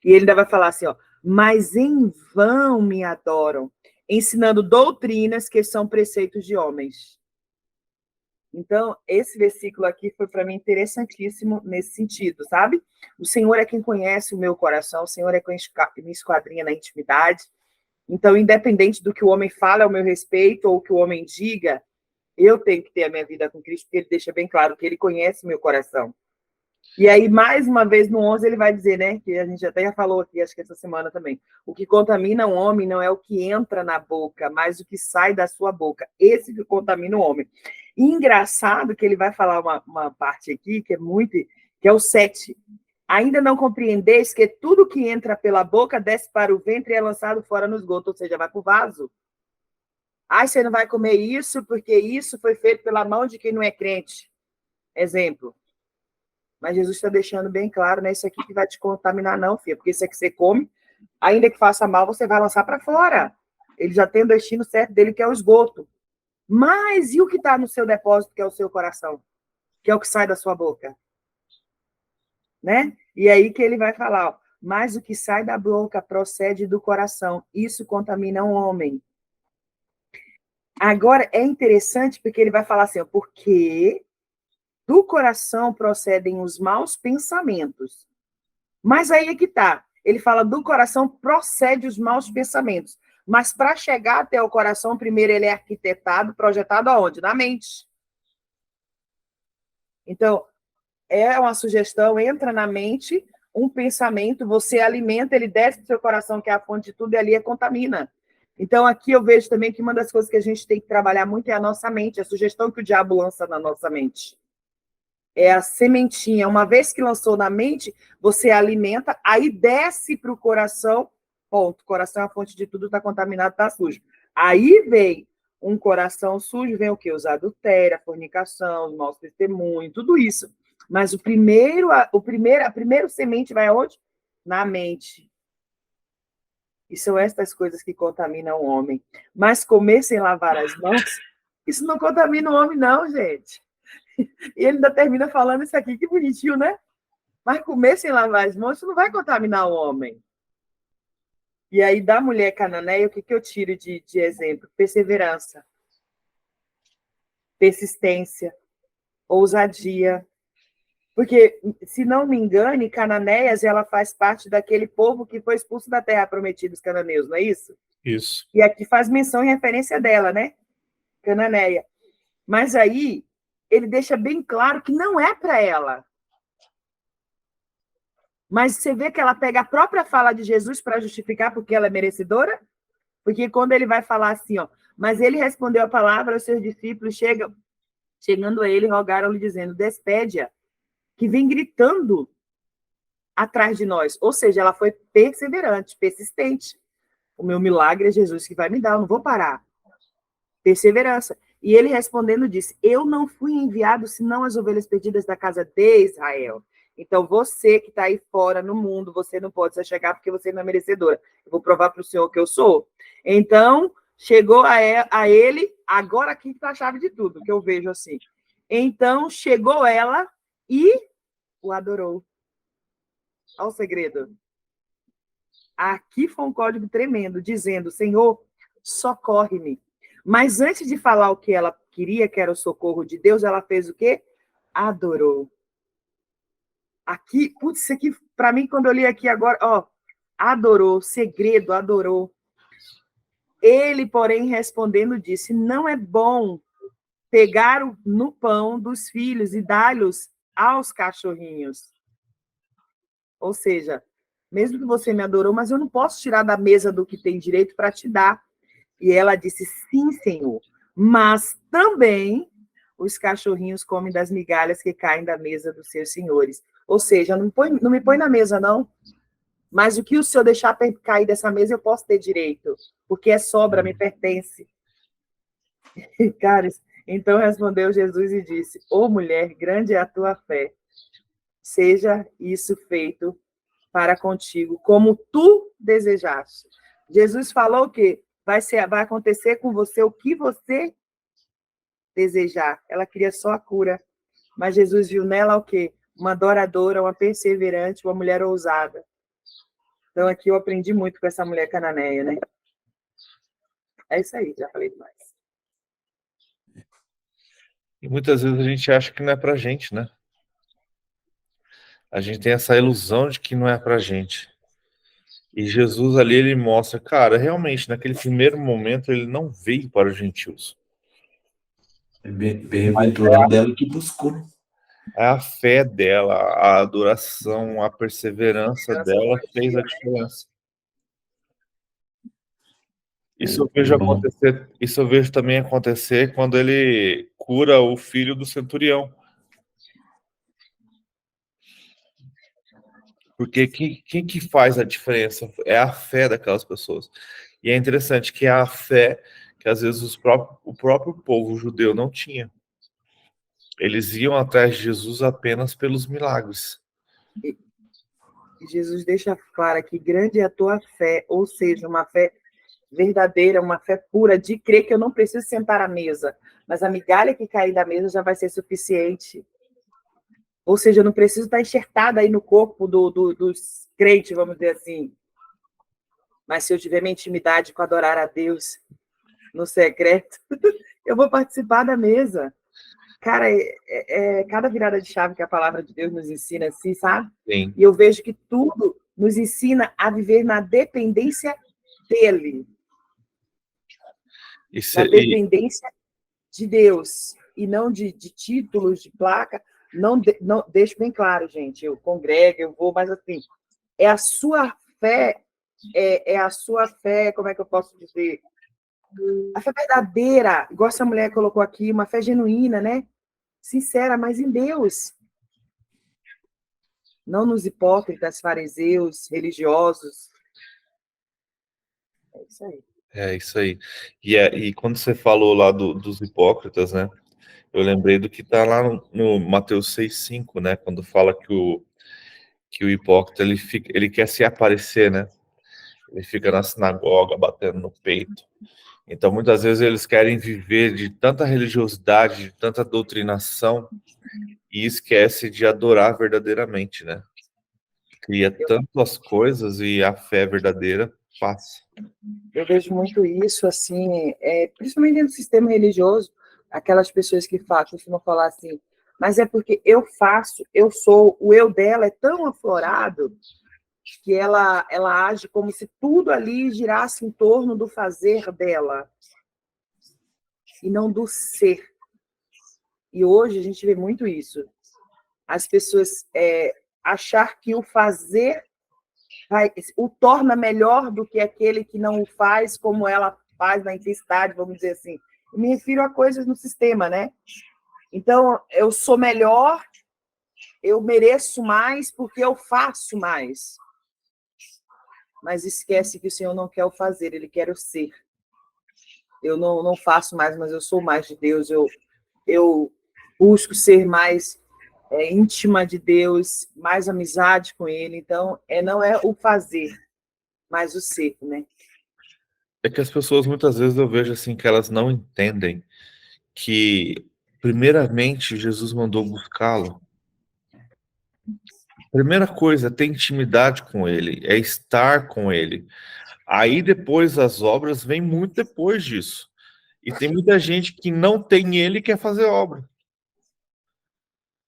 E ele ainda vai falar assim, ó, mas em vão me adoram, ensinando doutrinas que são preceitos de homens. Então, esse versículo aqui foi para mim interessantíssimo nesse sentido, sabe? O Senhor é quem conhece o meu coração, o Senhor é quem me esquadrinha na intimidade. Então, independente do que o homem fale ao meu respeito ou o que o homem diga, eu tenho que ter a minha vida com Cristo, porque ele deixa bem claro que ele conhece o meu coração. E aí, mais uma vez, no 11, ele vai dizer, né, que a gente até já falou aqui, acho que essa semana também, o que contamina o homem não é o que entra na boca, mas o que sai da sua boca. Esse que contamina o homem. E engraçado que ele vai falar uma parte aqui, que é o 7. Ainda não compreendeis que tudo que entra pela boca desce para o ventre e é lançado fora no esgoto, ou seja, vai para o vaso. Ai, você não vai comer isso porque isso foi feito pela mão de quem não é crente. Exemplo. Mas Jesus está deixando bem claro, né? Isso aqui que vai te contaminar, não, filha, porque isso aqui você come, ainda que faça mal, você vai lançar para fora. Ele já tem o destino certo dele, que é o esgoto. Mas e o que está no seu depósito, que é o seu coração? Que é o que sai da sua boca? Né? E aí que ele vai falar, ó, mas o que sai da boca procede do coração. Isso contamina o homem. Agora, é interessante porque ele vai falar assim, ó, porque do coração procedem os maus pensamentos. Mas aí é que tá. Ele fala do coração procede os maus pensamentos. Mas para chegar até o coração, primeiro ele é arquitetado, projetado aonde? Na mente. Então, é uma sugestão, entra na mente um pensamento, você alimenta, ele desce para o seu coração, que é a fonte de tudo, e ali contamina. Então, aqui eu vejo também que uma das coisas que a gente tem que trabalhar muito é a nossa mente, a sugestão que o diabo lança na nossa mente. É a sementinha. Uma vez que lançou na mente, você alimenta, aí desce para o coração, ponto. O coração é a fonte de tudo, está contaminado, está sujo. Aí vem um coração sujo, vem o quê? Os adultérios, a fornicação, os maus testemunhos, tudo isso. Mas a primeira semente vai aonde? Na mente. E são estas coisas que contaminam o homem. Mas comer sem lavar as mãos, isso não contamina o homem, não, gente. E ele ainda termina falando isso aqui, que bonitinho, né? Mas comer sem lavar as mãos, isso não vai contaminar o homem. E aí, da mulher cananeia, o que eu tiro de exemplo? Perseverança, persistência, ousadia. Porque, se não me engane, Cananéias, ela faz parte daquele povo que foi expulso da terra prometida, os cananeus, não é isso? Isso. E aqui faz menção e referência dela, né? Cananeia. Mas aí, ele deixa bem claro que não é para ela. Mas você vê que ela pega a própria fala de Jesus para justificar porque ela é merecedora? Porque quando ele vai falar assim, ó, mas ele respondeu a palavra aos seus discípulos, chegando a ele, rogaram-lhe, dizendo, despede-a, que vem gritando atrás de nós. Ou seja, ela foi perseverante, persistente. O meu milagre é Jesus que vai me dar, eu não vou parar. Perseverança. E ele respondendo disse, eu não fui enviado senão as ovelhas perdidas da casa de Israel. Então, você que está aí fora no mundo, você não pode se chegar porque você não é merecedora. Eu vou provar para o Senhor que eu sou. Então, chegou a ele, agora aqui está a chave de tudo, que eu vejo assim. Então, chegou ela e o adorou. Olha o segredo. Aqui foi um código tremendo, dizendo, Senhor, socorre-me. Mas antes de falar o que ela queria, que era o socorro de Deus, ela fez o quê? Adorou. Aqui, putz, isso aqui, para mim, quando eu li aqui agora, ó, adorou, segredo, adorou. Ele, porém, respondendo, disse, não é bom pegar no pão dos filhos e dar-los aos cachorrinhos. Ou seja, mesmo que você me adorou, mas eu não posso tirar da mesa do que tem direito para te dar. E ela disse, sim, Senhor, mas também os cachorrinhos comem das migalhas que caem da mesa dos seus senhores. Ou seja, não me põe na mesa, não. Mas o que o Senhor deixar cair dessa mesa, eu posso ter direito, porque é sobra, me pertence. Cara, então respondeu Jesus e disse, ô mulher, grande é a tua fé, seja isso feito para contigo, como tu desejaste. Jesus falou que vai acontecer com você o que você desejar. Ela queria só a cura, mas Jesus viu nela o quê? Uma adoradora, uma perseverante, uma mulher ousada. Então, aqui eu aprendi muito com essa mulher cananeia, né? É isso aí, já falei demais. E muitas vezes a gente acha que não é pra gente, né? A gente tem essa ilusão de que não é pra gente. E Jesus ali, ele mostra, cara, realmente, naquele primeiro momento, ele não veio para os gentios. Bem-aventurado dela que buscou. É a fé dela, a adoração, a perseverança Ela dela só fez a confia, né? diferença. Isso eu É vejo bom. acontecer, isso eu vejo também acontecer quando ele cura o filho do centurião. Porque quem que faz a diferença é a fé daquelas pessoas. E é interessante que é a fé que às vezes o próprio povo judeu não tinha. Eles iam atrás de Jesus apenas pelos milagres. E Jesus deixa claro que grande é a tua fé, ou seja, uma fé verdadeira, uma fé pura, de crer que eu não preciso sentar à mesa, mas a migalha que cair da mesa já vai ser suficiente. Ou seja, eu não preciso estar enxertada aí no corpo dos crentes, vamos dizer assim. Mas se eu tiver minha intimidade com adorar a Deus no secreto, eu vou participar da mesa. Cara, cada virada de chave que a palavra de Deus nos ensina, assim, sabe? Sim. E eu vejo que tudo nos ensina a viver na dependência dele, na dependência de Deus, e não de títulos, de placa. Não deixo bem claro, gente, eu congrego, eu vou, mas assim, é a sua fé, é a sua fé, como é que eu posso dizer? A fé verdadeira, igual essa mulher colocou aqui, uma fé genuína, né? Sincera, mas em Deus. Não nos hipócritas, fariseus, religiosos. É isso aí. É isso aí. E quando você falou lá dos hipócritas, né? Eu lembrei do que está lá no Mateus 6,5, né? Quando fala que o hipócrita ele quer se aparecer, né? Ele fica na sinagoga batendo no peito. Então, muitas vezes eles querem viver de tanta religiosidade, de tanta doutrinação, e esquece de adorar verdadeiramente, né? Cria tantas coisas e a fé verdadeira passa. Eu vejo muito isso, assim, principalmente dentro do sistema religioso, aquelas pessoas que costumam falar assim, mas é porque eu faço, eu sou, o eu dela é tão aflorado que ela age como se tudo ali girasse em torno do fazer dela e não do ser. E hoje a gente vê muito isso. As pessoas achar que o fazer o torna melhor do que aquele que não o faz como ela faz na intensidade, vamos dizer assim. Eu me refiro a coisas no sistema, né? Então, eu sou melhor, eu mereço mais porque eu faço mais. Mas esquece que o Senhor não quer o fazer, Ele quer o ser. Eu não faço mais, mas eu sou mais de Deus. Eu busco ser mais íntima de Deus, mais amizade com Ele. Então, não é o fazer, mas o ser, né? É que as pessoas, muitas vezes, eu vejo assim, que elas não entendem que, primeiramente, Jesus mandou buscá-lo. Primeira coisa é ter intimidade com Ele, é estar com Ele. Aí, depois, as obras vêm muito depois disso. E tem muita gente que não tem Ele e quer fazer obra.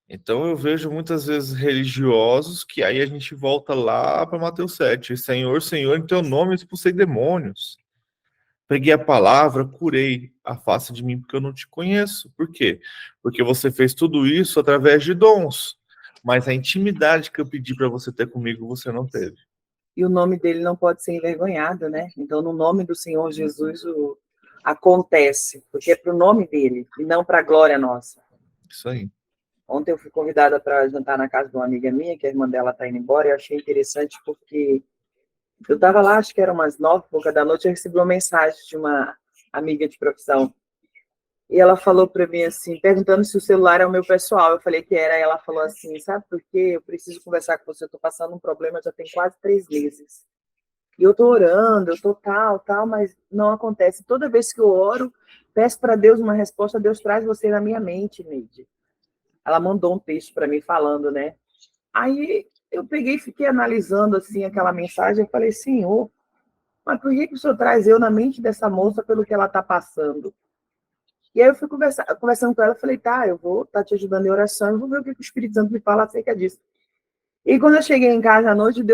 Então eu vejo muitas vezes religiosos que aí a gente volta lá para Mateus 7. Senhor, Senhor, em teu nome expulsei demônios. Peguei a palavra, curei. Afasta de mim porque eu não te conheço. Por quê? Porque você fez tudo isso através de dons. Mas a intimidade que eu pedi para você ter comigo, você não teve. E o nome dele não pode ser envergonhado, né? Então, no nome do Senhor Jesus, acontece, porque é para o nome dele, e não para a glória nossa. Isso aí. Ontem eu fui convidada para jantar na casa de uma amiga minha, que a irmã dela está indo embora, e eu achei interessante porque eu estava lá, acho que era umas 9h da noite, eu recebi uma mensagem de uma amiga de profissão. E ela falou para mim assim, perguntando se o celular é o meu pessoal. Eu falei que era, e ela falou assim, sabe por quê? Eu preciso conversar com você, eu estou passando um problema, já tem quase 3 meses. E eu estou orando, eu estou tal, mas não acontece. Toda vez que eu oro, peço para Deus uma resposta, Deus traz você na minha mente, Neide. Ela mandou um texto para mim falando, né? Aí eu peguei e fiquei analisando assim aquela mensagem, eu falei, Senhor, mas por que o Senhor traz eu na mente dessa moça pelo que ela está passando? E aí eu fui conversando com ela, falei, tá, eu vou estar te ajudando em oração, eu vou ver o que o Espírito Santo me fala acerca disso. E quando eu cheguei em casa à noite,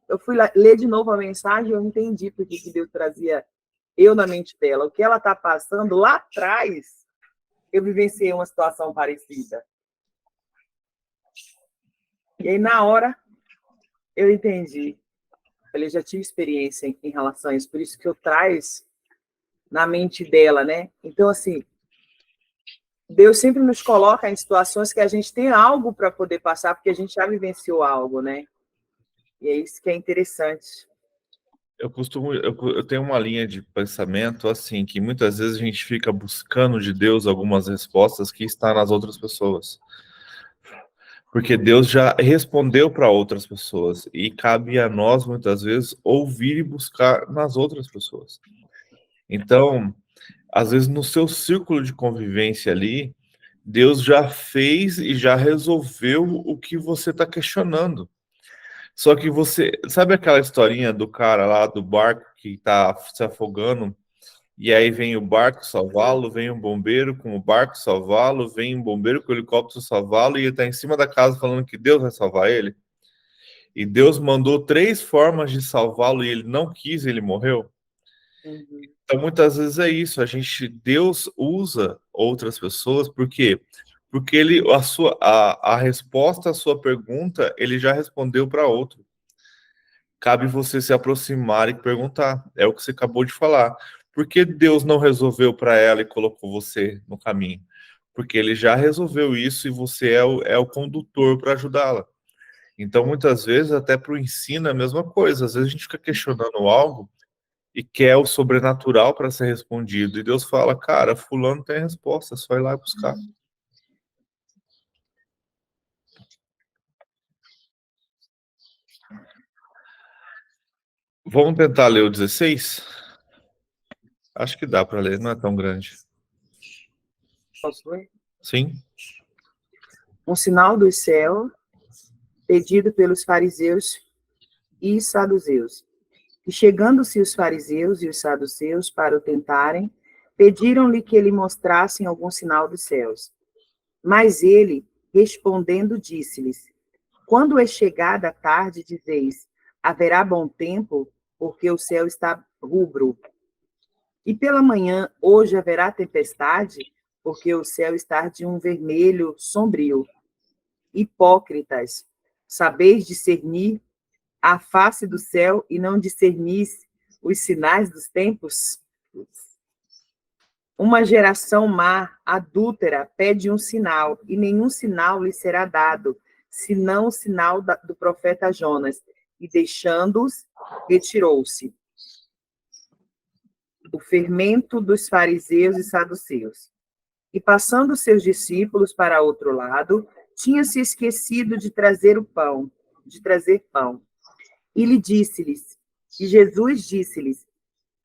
eu fui ler de novo a mensagem, eu entendi por que Deus trazia eu na mente dela. O que ela está passando lá atrás, eu vivenciei uma situação parecida. E aí, na hora, eu entendi. Eu já tive experiência em relação a isso, por isso que eu traz na mente dela, né? Então, assim, Deus sempre nos coloca em situações que a gente tem algo para poder passar, porque a gente já vivenciou algo, né? E é isso que é interessante. Eu tenho uma linha de pensamento assim, que muitas vezes a gente fica buscando de Deus algumas respostas que estão nas outras pessoas. Porque Deus já respondeu para outras pessoas e cabe a nós, muitas vezes, ouvir e buscar nas outras pessoas. Então, às vezes, no seu círculo de convivência ali, Deus já fez e já resolveu o que você está questionando. Só que você... Sabe aquela historinha do cara lá do barco que está se afogando? E aí vem o barco salvá-lo, vem um bombeiro com o barco salvá-lo, vem um bombeiro com o helicóptero salvá-lo e ele está em cima da casa falando que Deus vai salvar ele. E Deus mandou 3 formas de salvá-lo e ele não quis, ele morreu. Uhum. Então muitas vezes é isso, Deus usa outras pessoas, por quê? Porque a resposta à sua pergunta, ele já respondeu para outro. Cabe você se aproximar e perguntar. É o que você acabou de falar. Por que Deus não resolveu para ela e colocou você no caminho? Porque ele já resolveu isso e você é o condutor para ajudá-la. Então, muitas vezes, até para o ensino é a mesma coisa. Às vezes a gente fica questionando algo e quer o sobrenatural para ser respondido. E Deus fala, cara, fulano tem a resposta, é só ir lá e buscar. Vamos tentar ler o 16? Acho que dá para ler, não é tão grande. Posso ler? Sim? Um sinal do céu pedido pelos fariseus e saduceus. E chegando-se os fariseus e os saduceus para o tentarem, pediram-lhe que ele mostrasse algum sinal dos céus. Mas ele, respondendo, disse-lhes: quando é chegada a tarde, dizeis, haverá bom tempo, porque o céu está rubro. E pela manhã, hoje haverá tempestade, porque o céu está de um vermelho sombrio. Hipócritas, sabeis discernir a face do céu e não discernis os sinais dos tempos? Uma geração má, adúltera, pede um sinal, e nenhum sinal lhe será dado, senão o sinal do profeta Jonas. E deixando-os, retirou-se. O fermento dos fariseus e saduceus. E passando seus discípulos para outro lado, tinha se esquecido de trazer pão. E Jesus disse-lhes: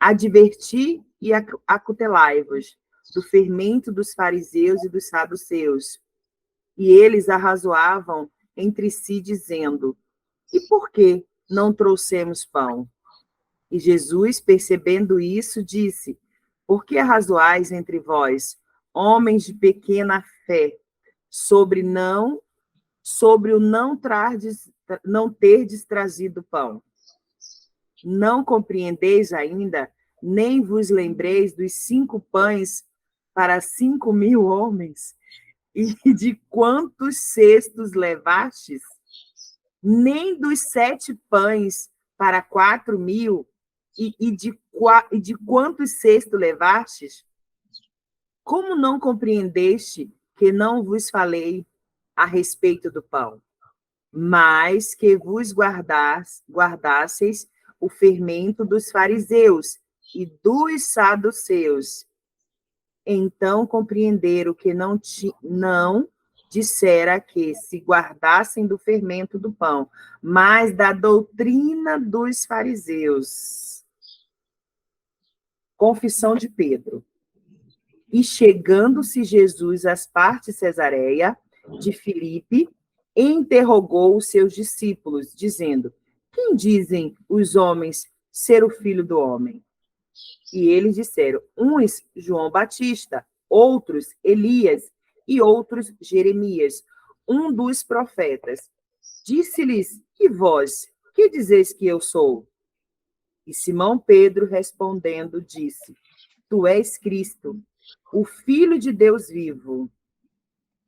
adverti e acutelai-vos do fermento dos fariseus e dos saduceus. E eles arrazoavam entre si, dizendo: e por que não trouxemos pão? E Jesus, percebendo isso, disse: por que arrazoais entre vós, homens de pequena fé, sobre o não terdes trazido pão? Não compreendeis ainda, nem vos lembreis dos 5 pães para 5.000 homens, e de quantos cestos levastes? Nem dos 7 pães para 4.000, e de quantos cestos levastes? Como não compreendeste que não vos falei a respeito do pão, mas que vos guardasseis o fermento dos fariseus e dos saduceus? Então compreenderam que não dissera que se guardassem do fermento do pão, mas da doutrina dos fariseus. Confissão de Pedro. E chegando-se Jesus às partes Cesareia de Filipe, interrogou os seus discípulos, dizendo: quem dizem os homens ser o filho do homem? E eles disseram: uns João Batista, outros Elias e outros Jeremias, um dos profetas. Disse-lhes: e vós, que dizeis que eu sou? E Simão Pedro respondendo disse: tu és Cristo, o Filho de Deus vivo.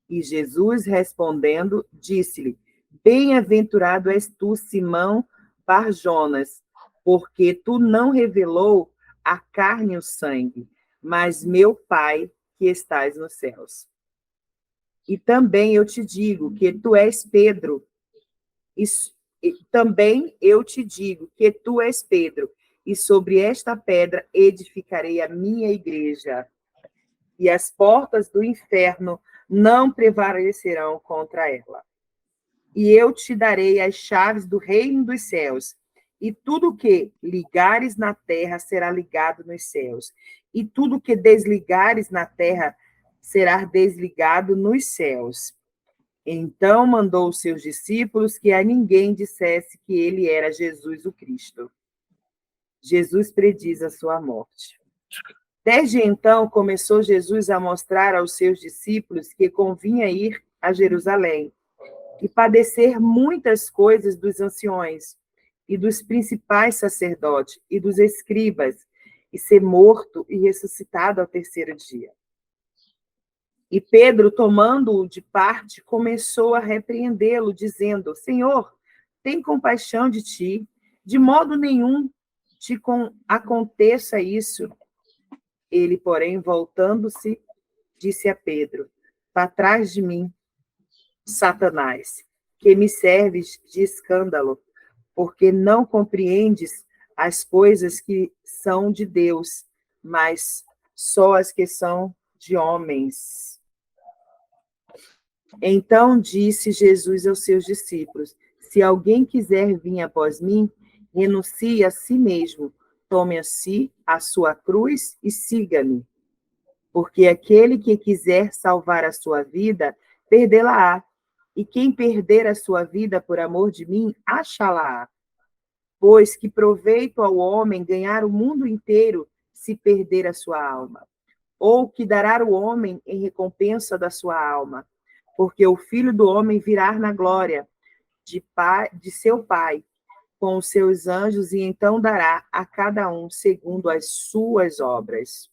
E Jesus respondendo disse-lhe: Bem-aventurado és tu, Simão Bar-Jonas, porque tu não revelou a carne e o sangue, mas meu Pai que estás nos céus. E também eu te digo que tu és Pedro, também eu te digo que tu és Pedro, e sobre esta pedra edificarei a minha igreja, e as portas do inferno não prevalecerão contra ela. E eu te darei as chaves do reino dos céus, e tudo que ligares na terra será ligado nos céus, e tudo que desligares na terra será desligado nos céus. Então mandou os seus discípulos que a ninguém dissesse que ele era Jesus o Cristo. Jesus prediz a sua morte. Desde então começou Jesus a mostrar aos seus discípulos que convinha ir a Jerusalém e padecer muitas coisas dos anciões e dos principais sacerdotes e dos escribas, e ser morto e ressuscitado ao terceiro dia. E Pedro, tomando-o de parte, começou a repreendê-lo, dizendo: Senhor, tem compaixão de ti, de modo nenhum te aconteça isso. Ele, porém, voltando-se, disse a Pedro: Para trás de mim, Satanás, que me serves de escândalo, porque não compreendes as coisas que são de Deus, mas só as que são de homens. Então disse Jesus aos seus discípulos: Se alguém quiser vir após mim, renuncie a si mesmo, tome a si a sua cruz e siga-me. Porque aquele que quiser salvar a sua vida, perdê-la-á. E quem perder a sua vida por amor de mim, achá-la-á. Pois que proveito ao homem ganhar o mundo inteiro se perder a sua alma? Ou que dará o homem em recompensa da sua alma? Porque o Filho do Homem virá na glória de seu Pai, com os seus anjos, e então dará a cada um segundo as suas obras.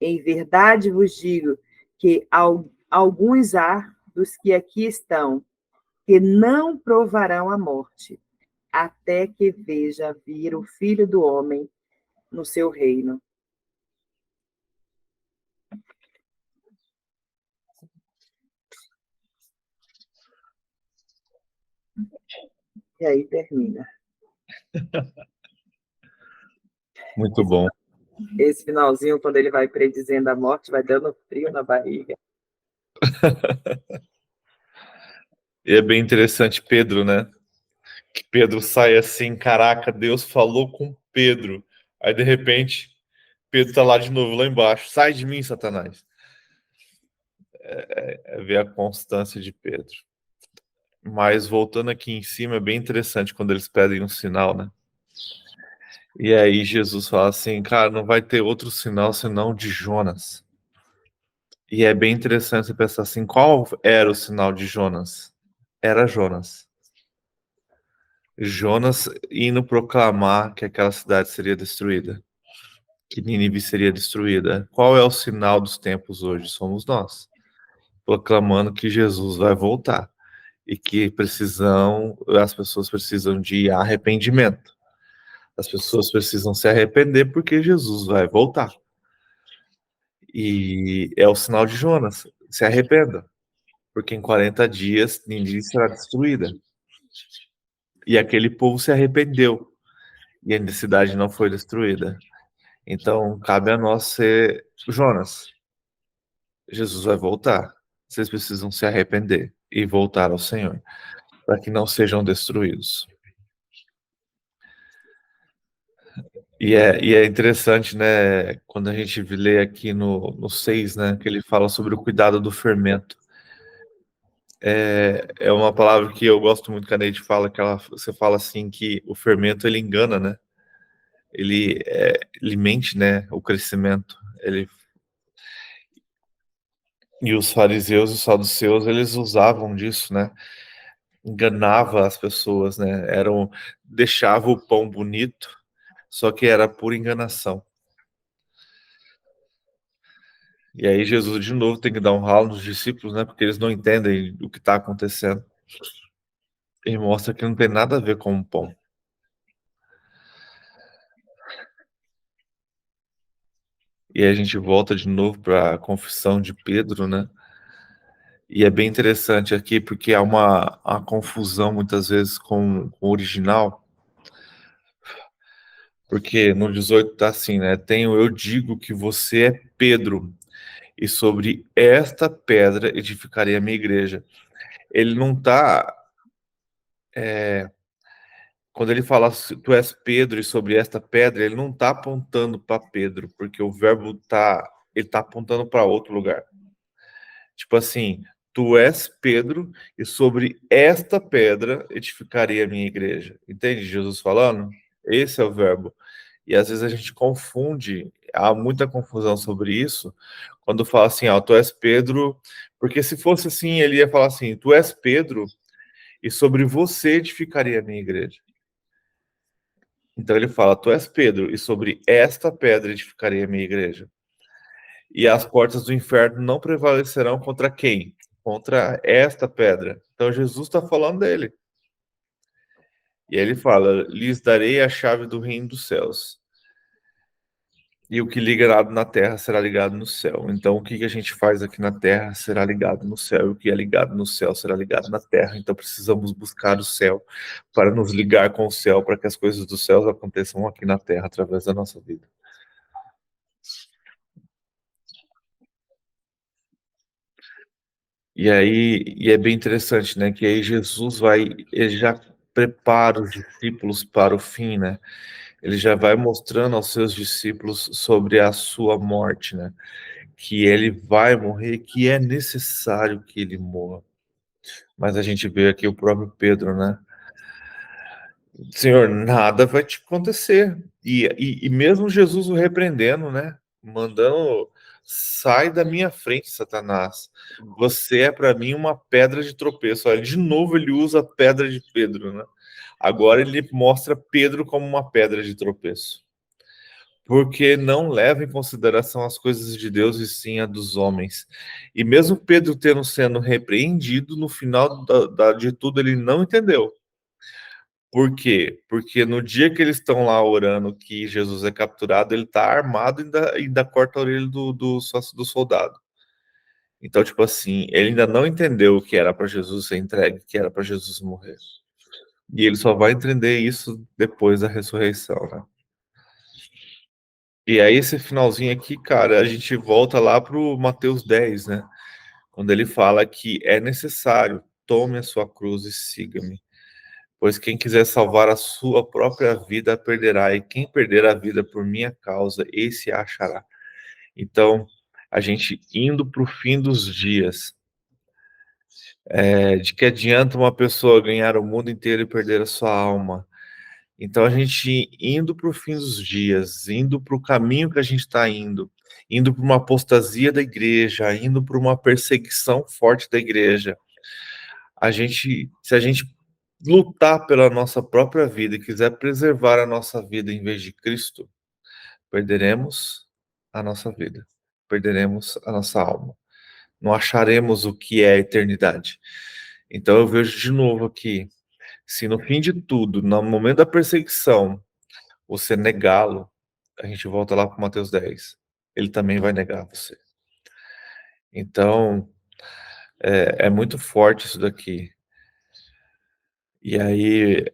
Em verdade vos digo que alguns há dos que aqui estão, que não provarão a morte, até que veja vir o Filho do Homem no seu reino. E aí termina. Muito bom. Esse finalzinho, quando ele vai predizendo a morte, vai dando frio na barriga. E é bem interessante Pedro, né? Que Pedro sai assim, caraca, Deus falou com Pedro. Aí, de repente, Pedro tá lá de novo, lá embaixo. Sai de mim, Satanás. É ver a constância de Pedro. Mas, voltando aqui em cima, é bem interessante quando eles pedem um sinal, né? E aí Jesus fala assim, cara, não vai ter outro sinal senão de Jonas. E é bem interessante você pensar assim, qual era o sinal de Jonas? Era Jonas. Jonas indo proclamar que aquela cidade seria destruída, que Nínive seria destruída. Qual é o sinal dos tempos hoje? Somos nós, proclamando que Jesus vai voltar e que as pessoas precisam de arrependimento. As pessoas precisam se arrepender porque Jesus vai voltar. E é o sinal de Jonas. Se arrependa, porque em 40 dias Nínive será destruída. E aquele povo se arrependeu e a cidade não foi destruída. Então, cabe a nós ser Jonas. Jesus vai voltar. Vocês precisam se arrepender e voltar ao Senhor, para que não sejam destruídos. E é interessante, né, quando a gente lê aqui no 6, né, que ele fala sobre o cuidado do fermento. É uma palavra que eu gosto muito que a Neide fala, você fala assim, que o fermento, ele engana, né? Ele mente, né, o crescimento. E os fariseus e os saduceus, eles usavam disso, né? Enganava as pessoas, né? Deixava o pão bonito, só que era pura enganação. E aí Jesus, de novo, tem que dar um ralo nos discípulos, né? Porque eles não entendem o que está acontecendo. E mostra que não tem nada a ver com o pão. E aí a gente volta de novo para a confissão de Pedro, né? E é bem interessante aqui, porque há uma confusão muitas vezes com o original, porque no 18 tá assim, né? Eu digo que você é Pedro, e sobre esta pedra edificarei a minha igreja. Ele não tá, quando ele fala tu és Pedro e sobre esta pedra, ele não tá apontando para Pedro, porque o verbo ele tá apontando para outro lugar. Tipo assim, tu és Pedro e sobre esta pedra edificarei a minha igreja. Entende Jesus falando? Esse é o verbo. E às vezes a gente confunde, há muita confusão sobre isso, quando fala assim, tu és Pedro, porque se fosse assim, ele ia falar assim, tu és Pedro e sobre você edificarei a minha igreja. Então ele fala, tu és Pedro e sobre esta pedra edificarei a minha igreja. E as portas do inferno não prevalecerão contra quem? Contra esta pedra. Então Jesus está falando dele. E aí ele fala: lhes darei a chave do reino dos céus. E o que ligado na terra será ligado no céu. Então o que a gente faz aqui na terra será ligado no céu. E o que é ligado no céu será ligado na terra. Então precisamos buscar o céu para nos ligar com o céu, para que as coisas do céu aconteçam aqui na terra através da nossa vida. E aí, é bem interessante, né? Que aí Jesus ele já prepara os discípulos para o fim, né? Ele já vai mostrando aos seus discípulos sobre a sua morte, né? Que ele vai morrer, que é necessário que ele morra. Mas a gente vê aqui o próprio Pedro, né? Senhor, nada vai te acontecer. E mesmo Jesus o repreendendo, né? Mandando, sai da minha frente, Satanás. Você é para mim uma pedra de tropeço. Olha, de novo ele usa a pedra de Pedro, né? Agora ele mostra Pedro como uma pedra de tropeço. Porque não leva em consideração as coisas de Deus e sim a dos homens. E mesmo Pedro sendo repreendido, no final de tudo ele não entendeu. Por quê? Porque no dia que eles estão lá orando que Jesus é capturado, ele está armado e ainda corta a orelha do soldado. Então, tipo assim, ele ainda não entendeu que era para Jesus ser entregue, que era para Jesus morrer. E ele só vai entender isso depois da ressurreição, né? E aí, esse finalzinho aqui, cara, a gente volta lá pro Mateus 10, né? Quando ele fala que é necessário, tome a sua cruz e siga-me. Pois quem quiser salvar a sua própria vida, a perderá, e quem perder a vida por minha causa, esse a achará. Então, a gente indo para o fim dos dias, de que adianta uma pessoa ganhar o mundo inteiro e perder a sua alma? Então, a gente indo para o fim dos dias, indo para o caminho que a gente está indo para uma apostasia da igreja, indo para uma perseguição forte da igreja, se a gente lutar pela nossa própria vida e quiser preservar a nossa vida em vez de Cristo, perderemos a nossa vida, perderemos a nossa alma, não acharemos o que é a eternidade. Então eu vejo de novo aqui, se no fim de tudo, no momento da perseguição, você negá-lo, a gente volta lá para Mateus 10, ele também vai negar você. Então, é muito forte isso daqui. E aí,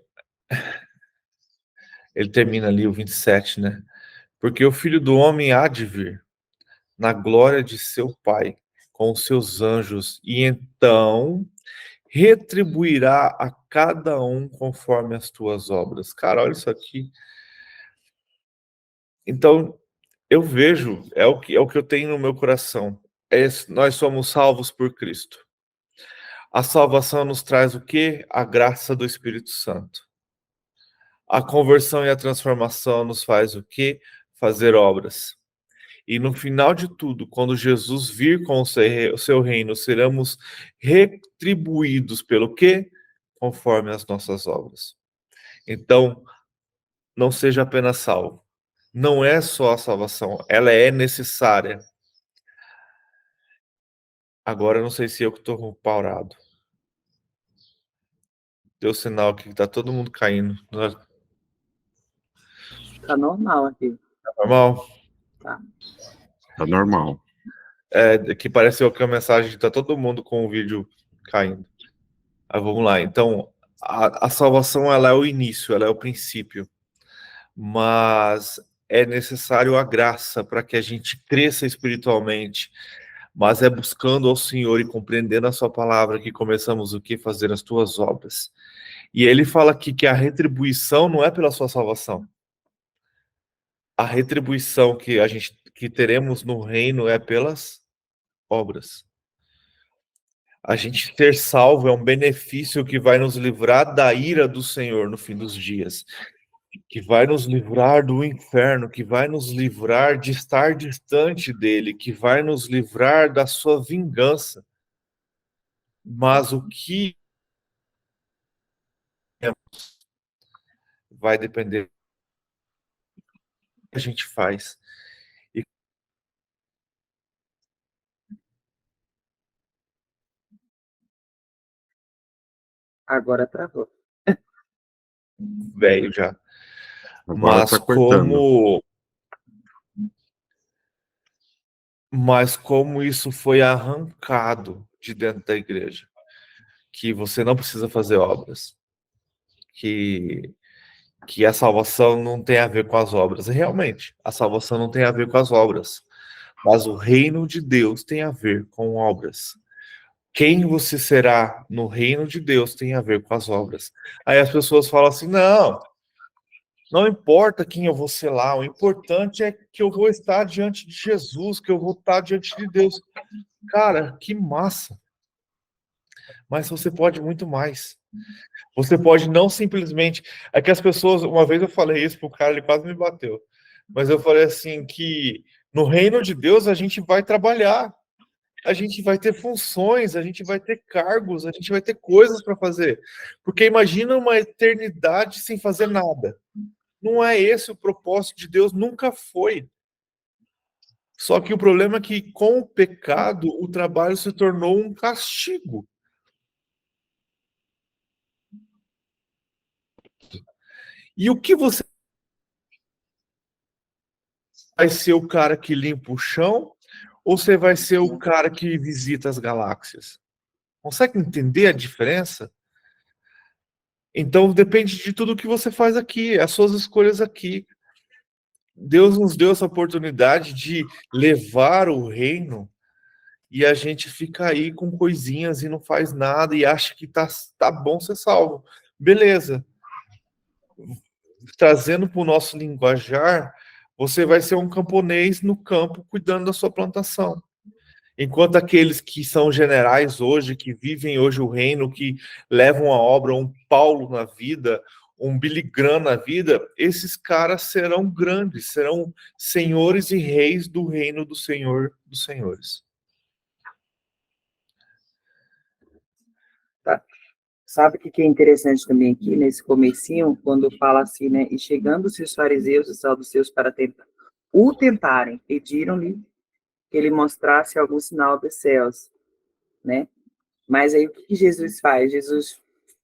ele termina ali o 27, né? Porque o Filho do Homem há de vir na glória de seu Pai com os seus anjos, e então retribuirá a cada um conforme as tuas obras. Cara, olha isso aqui. Então, eu vejo, é o que eu tenho no meu coração. Nós somos salvos por Cristo. A salvação nos traz o quê? A graça do Espírito Santo. A conversão e a transformação nos faz o quê? Fazer obras. E no final de tudo, quando Jesus vir com o seu reino, seremos retribuídos pelo quê? Conforme as nossas obras. Então, não seja apenas salvo. Não é só a salvação, ela é necessária. Agora, eu não sei se eu que estou parado. Deu sinal que tá todo mundo caindo. Tá normal aqui. Tá normal? Tá. Tá normal. Que pareceu que a mensagem tá todo mundo com o vídeo caindo. Aí vamos lá. Então, a salvação, ela é o início, ela é o princípio. Mas é necessário a graça para que a gente cresça espiritualmente. Mas é buscando ao Senhor e compreendendo a sua palavra que começamos o que? Fazer as tuas obras. E ele fala aqui que a retribuição não é pela sua salvação. A retribuição que teremos no reino é pelas obras. A gente ser salvo é um benefício que vai nos livrar da ira do Senhor no fim dos dias, que vai nos livrar do inferno, que vai nos livrar de estar distante dele, que vai nos livrar da sua vingança. Mas o que vai depender do que a gente faz. E Agora travou. velho já. Agora Mas tá cortando. como isso foi arrancado de dentro da igreja, que você não precisa fazer obras, que a salvação não tem a ver com as obras. Realmente, a salvação não tem a ver com as obras, mas o reino de Deus tem a ver com obras. Quem você será no reino de Deus tem a ver com as obras. Aí as pessoas falam assim, não importa quem eu vou ser lá, o importante é que eu vou estar diante de Jesus, que eu vou estar diante de Deus. Cara, que massa! Mas você pode muito mais. Você pode não simplesmente... É que as pessoas... Uma vez eu falei isso pro cara, ele quase me bateu. Mas eu falei assim, que no reino de Deus a gente vai trabalhar. A gente vai ter funções, a gente vai ter cargos, a gente vai ter coisas para fazer. Porque imagina uma eternidade sem fazer nada. Não é esse o propósito de Deus, nunca foi. Só que o problema é que com o pecado, o trabalho se tornou um castigo. E o que você vai ser o cara que limpa o chão ou você vai ser o cara que visita as galáxias? Consegue entender a diferença? Então depende de tudo que você faz aqui, as suas escolhas aqui. Deus nos deu essa oportunidade de levar o reino e a gente fica aí com coisinhas e não faz nada e acha que tá bom ser salvo. Beleza. Trazendo para o nosso linguajar, você vai ser um camponês no campo cuidando da sua plantação. Enquanto aqueles que são generais hoje, que vivem hoje o reino, que levam a obra, um Paulo na vida, um Billy Graham na vida, esses caras serão grandes, serão senhores e reis do reino do Senhor dos Senhores. Tá. Sabe o que é interessante também aqui, nesse comecinho, quando fala assim, né? E chegando-se os fariseus e saduceus para o tentarem, pediram-lhe que ele mostrasse algum sinal dos céus, né? Mas aí o que Jesus faz? Jesus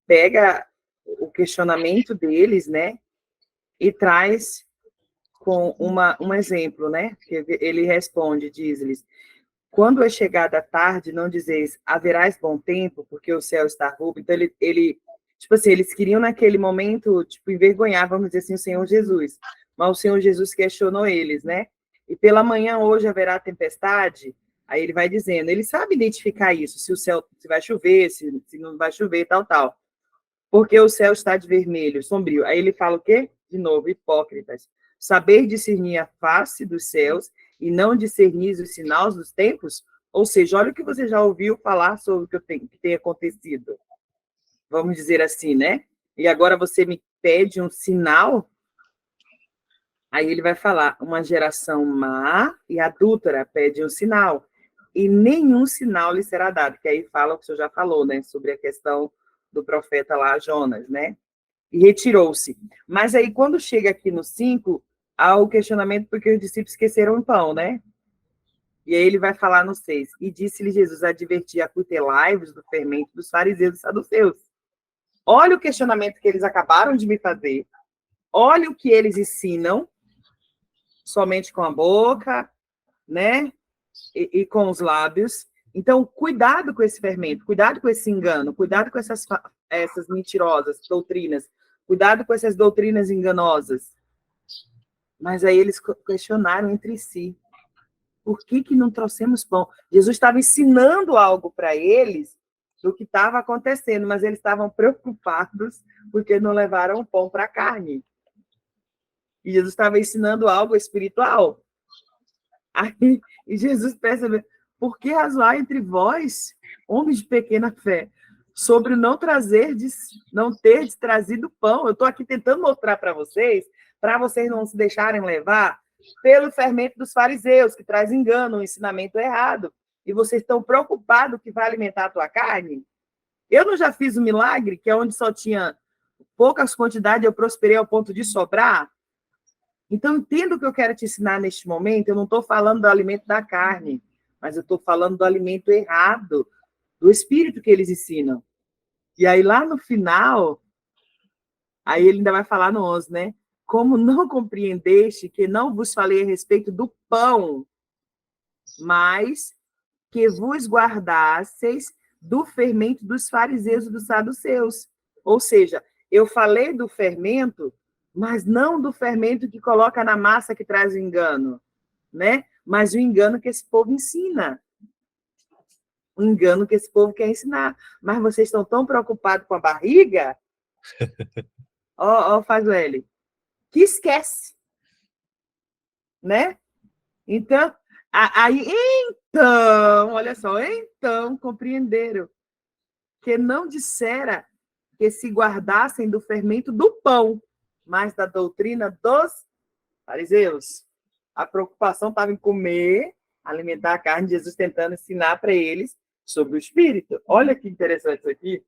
pega o questionamento deles, né? E traz com um exemplo, né? Que ele responde, diz-lhes: quando é chegada a tarde, não dizeis, haverás bom tempo, porque o céu está rubro. Então, tipo assim, eles queriam naquele momento, tipo, envergonhar, vamos dizer assim, o Senhor Jesus. Mas o Senhor Jesus questionou eles, né? E pela manhã hoje haverá tempestade? Aí ele vai dizendo, ele sabe identificar isso, se o céu, se vai chover, se não vai chover, tal, tal. Porque o céu está de vermelho, sombrio. Aí ele fala o quê? De novo, hipócritas. Saber discernir a face dos céus e não discernir os sinais dos tempos? Ou seja, olha o que você já ouviu falar sobre o que tem acontecido. Vamos dizer assim, né? E agora você me pede um sinal? Aí ele vai falar, uma geração má e adúltera pede um sinal, e nenhum sinal lhe será dado, que aí fala o que o senhor já falou, né? Sobre a questão do profeta lá, Jonas, né? E retirou-se. Mas aí, quando chega aqui no 5, há o questionamento porque os discípulos esqueceram o pão, né? E aí ele vai falar no 6. E disse-lhe Jesus, advertir, acutelai-vos do fermento dos fariseus e saduceus. olha o questionamento que eles acabaram de me fazer, olha o que eles ensinam, somente com a boca, né? E com os lábios. Então, cuidado com esse fermento, cuidado com esse engano, cuidado com essas mentirosas doutrinas, cuidado com essas doutrinas enganosas. Mas aí eles questionaram entre si. Por que não trouxemos pão? Jesus estava ensinando algo para eles do que estava acontecendo, mas eles estavam preocupados porque não levaram o pão para a carne. E Jesus estava ensinando algo espiritual. Aí, e Jesus percebeu, por que razoar entre vós, homens de pequena fé, sobre não ter trazido pão? Eu estou aqui tentando mostrar para vocês não se deixarem levar pelo fermento dos fariseus, que traz engano, um ensinamento errado. E vocês estão preocupados que vai alimentar a tua carne? Eu não já fiz um milagre, que é onde só tinha poucas quantidades, eu prosperei ao ponto de sobrar? Então, entenda o que eu quero te ensinar neste momento. Eu não estou falando do alimento da carne, mas eu estou falando do alimento errado, do espírito que eles ensinam. E aí, lá no final, aí ele ainda vai falar no 11, né? Como não compreendeste que não vos falei a respeito do pão, mas que vos guardasseis do fermento dos fariseus e dos saduceus. Ou seja, eu falei do fermento, mas não do fermento que coloca na massa que traz o engano, né? Mas o engano que esse povo ensina. O engano que esse povo quer ensinar. Mas vocês estão tão preocupados com a barriga? Ó, faz o L. Que esquece. Né? Então, olha só, então compreenderam que não dissera que se guardassem do fermento do pão, mas da doutrina dos fariseus. A preocupação estava em comer, alimentar a carne, Jesus tentando ensinar para eles sobre o espírito. Olha que interessante isso aqui.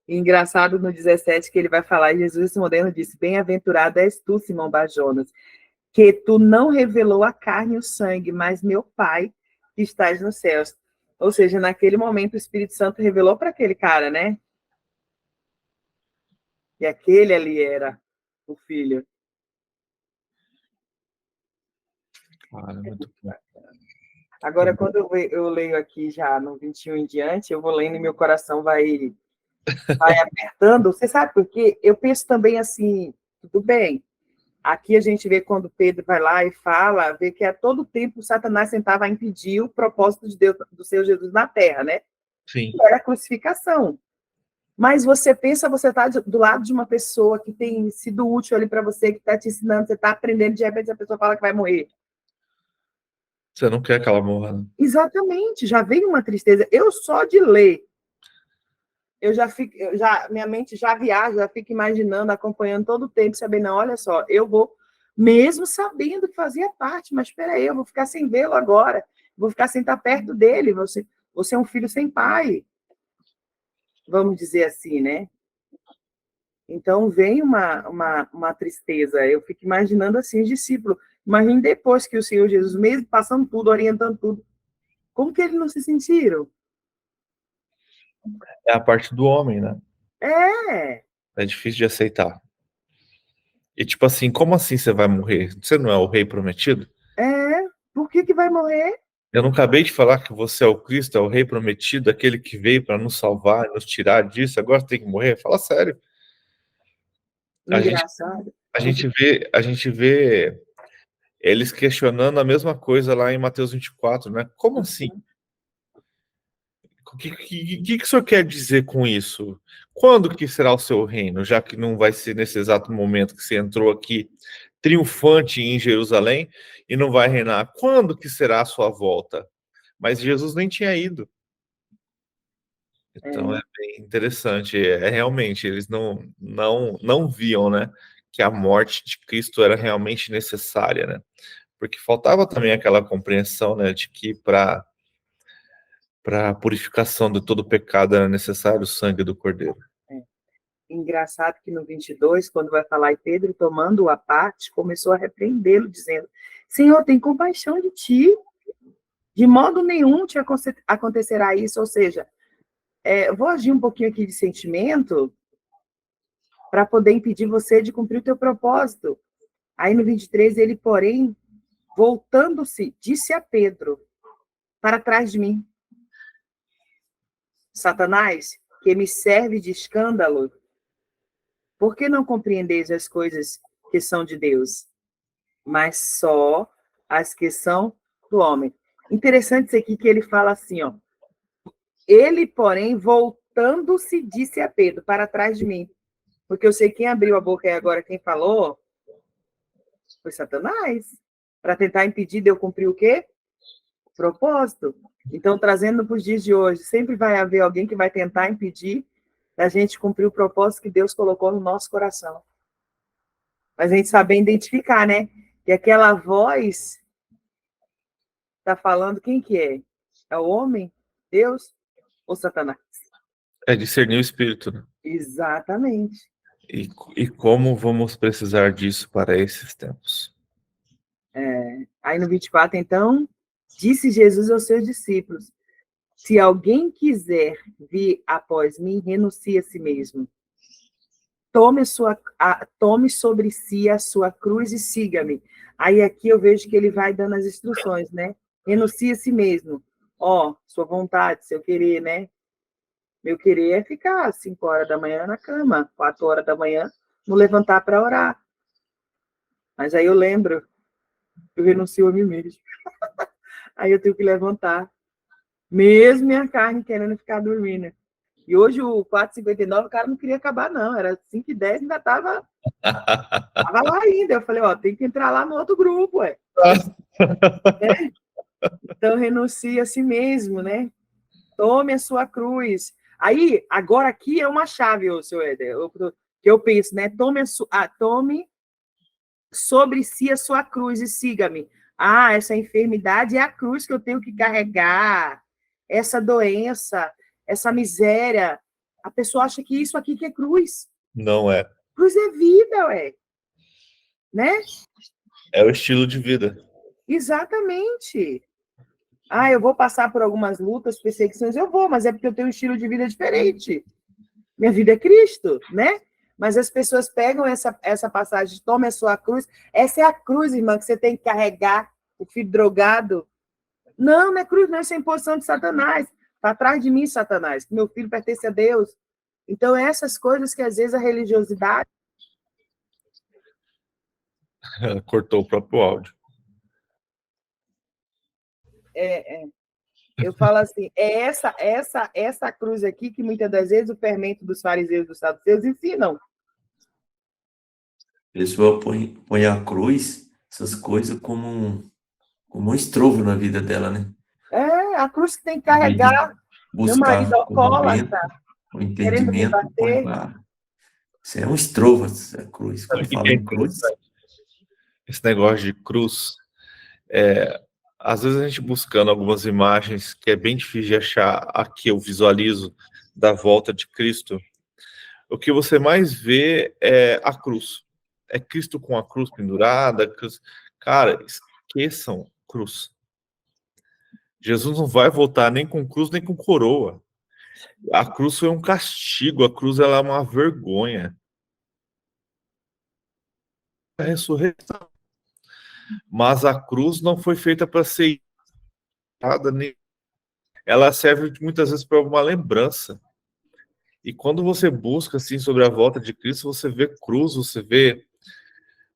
Engraçado no 17 que ele vai falar, e Jesus moderno disse, bem-aventurado és tu, Simão Bar-Jonas, que tu não revelou a carne e o sangue, mas meu Pai que estás nos céus. Ou seja, naquele momento o Espírito Santo revelou para aquele cara, né? E aquele ali era o filho. Cara, muito bom. Agora, quando eu leio aqui já no 21 em diante, eu vou lendo e meu coração vai apertando. Você sabe por quê? Eu penso também assim, tudo bem. Aqui a gente vê quando Pedro vai lá e fala, vê que a todo tempo Satanás tentava impedir o propósito de Deus, do seu Jesus na Terra, né? Sim. Que era a crucificação. Mas você pensa, você está do lado de uma pessoa que tem sido útil ali para você, que está te ensinando, você está aprendendo, de repente a pessoa fala que vai morrer. Você não quer que ela morra, né? Exatamente, já vem uma tristeza. Eu só de ler, minha mente já viaja, já fico imaginando, acompanhando todo o tempo, sabendo, não, olha só, eu vou, mesmo sabendo que fazia parte, mas espera aí, eu vou ficar sem vê-lo agora, vou ficar sem estar perto dele, você é um filho sem pai, vamos dizer assim, né? Então vem uma tristeza, eu fico imaginando assim os discípulos, imagine depois que o Senhor Jesus, mesmo passando tudo, orientando tudo, como que eles não se sentiram? É a parte do homem, né? É difícil de aceitar. E tipo assim, como assim você vai morrer? Você não é o rei prometido? Por que vai morrer? Eu não acabei de falar que você é o Cristo, é o rei prometido, aquele que veio para nos salvar, nos tirar disso, agora tem que morrer? Fala sério. Engraçado. A gente vê eles questionando a mesma coisa lá em Mateus 24, né? Como assim? O que o senhor quer dizer com isso? Quando que será o seu reino? Já que não vai ser nesse exato momento que você entrou aqui triunfante em Jerusalém e não vai reinar. Quando que será a sua volta? Mas Jesus nem tinha ido. Então é bem interessante. Realmente, eles não viam, né, que a morte de Cristo era realmente necessária, né? Porque faltava também aquela compreensão, né, de que para a purificação de todo pecado era necessário o sangue do Cordeiro. Engraçado que no 22, quando vai falar, e Pedro, tomando-o à parte, começou a repreendê-lo, dizendo, Senhor, tem compaixão de ti, de modo nenhum te acontecerá isso, ou seja, eu vou agir um pouquinho aqui de sentimento para poder impedir você de cumprir o teu propósito. Aí no 23, ele, porém, voltando-se, disse a Pedro, para trás de mim, Satanás, que me serve de escândalo, por que não compreendeis as coisas que são de Deus, mas só as que são do homem? Interessante isso aqui que ele fala assim, ó. Ele, porém, voltando-se, disse a Pedro, para trás de mim. Porque eu sei quem abriu a boca e agora quem falou foi Satanás, para tentar impedir de eu cumprir o quê? O propósito. Então, trazendo para os dias de hoje, sempre vai haver alguém que vai tentar impedir a gente cumprir o propósito que Deus colocou no nosso coração. Mas a gente saber identificar, né? Que aquela voz está falando quem que é? É o homem, Deus ou Satanás? É discernir o espírito, né? Exatamente. E como vamos precisar disso para esses tempos? Aí no 24, então, disse Jesus aos seus discípulos, se alguém quiser vir após mim, renuncie a si mesmo. Tome sobre si a sua cruz e siga-me. Aí aqui eu vejo que ele vai dando as instruções, né? Renuncie a si mesmo. Ó, sua vontade, seu querer, né? Meu querer é ficar 5 horas da manhã na cama, 4 horas da manhã, não levantar para orar. Mas aí eu lembro, eu renuncio a mim mesmo. Aí eu tenho que levantar. Mesmo minha carne querendo ficar dormindo. E hoje o 4h59, o cara não queria acabar, não. Era 5h10, ainda tava lá ainda. Eu falei, ó, tem que entrar lá no outro grupo, ué. Né? Então, renuncie a si mesmo, né? Tome a sua cruz. Aí, agora aqui é uma chave, ô, seu Éder, que eu penso, né? Tome sobre si a sua cruz e siga-me. Ah, essa enfermidade é a cruz que eu tenho que carregar. Essa doença, essa miséria. A pessoa acha que isso aqui que é cruz. Não é. Cruz é vida, ué. Né? É o estilo de vida. Exatamente. Ah, eu vou passar por algumas lutas, perseguições, eu vou, mas é porque eu tenho um estilo de vida diferente. Minha vida é Cristo, né? Mas as pessoas pegam essa passagem, tome a sua cruz. Essa é a cruz, irmã, que você tem que carregar, o filho drogado. Não, não é cruz, não, isso é imposição de Satanás. Está atrás de mim, Satanás, que meu filho pertence a Deus. Então, essas coisas que, às vezes, a religiosidade... Ela cortou o próprio áudio. Eu falo assim, é essa cruz aqui que, muitas das vezes, o fermento dos fariseus e dos saduceus ensinam. A pessoa põe a cruz, essas coisas, como um estrovo na vida dela, né? A cruz que tem que carregar. Meu marido alcoólatra, o querendo me entendimento, bater. Isso é um estrovo, essa cruz. Quando fala em cruz... Esse negócio de cruz, às vezes a gente buscando algumas imagens que é bem difícil de achar, aqui eu visualizo, da volta de Cristo, o que você mais vê é a cruz. É Cristo com a cruz pendurada. Cara, esqueçam cruz. Jesus não vai voltar nem com cruz, nem com coroa. A cruz foi um castigo, a cruz ela é uma vergonha. A ressurreição. Mas a cruz não foi feita para ser nada, ela serve muitas vezes para uma lembrança. E quando você busca assim sobre a volta de Cristo, você vê cruz, você vê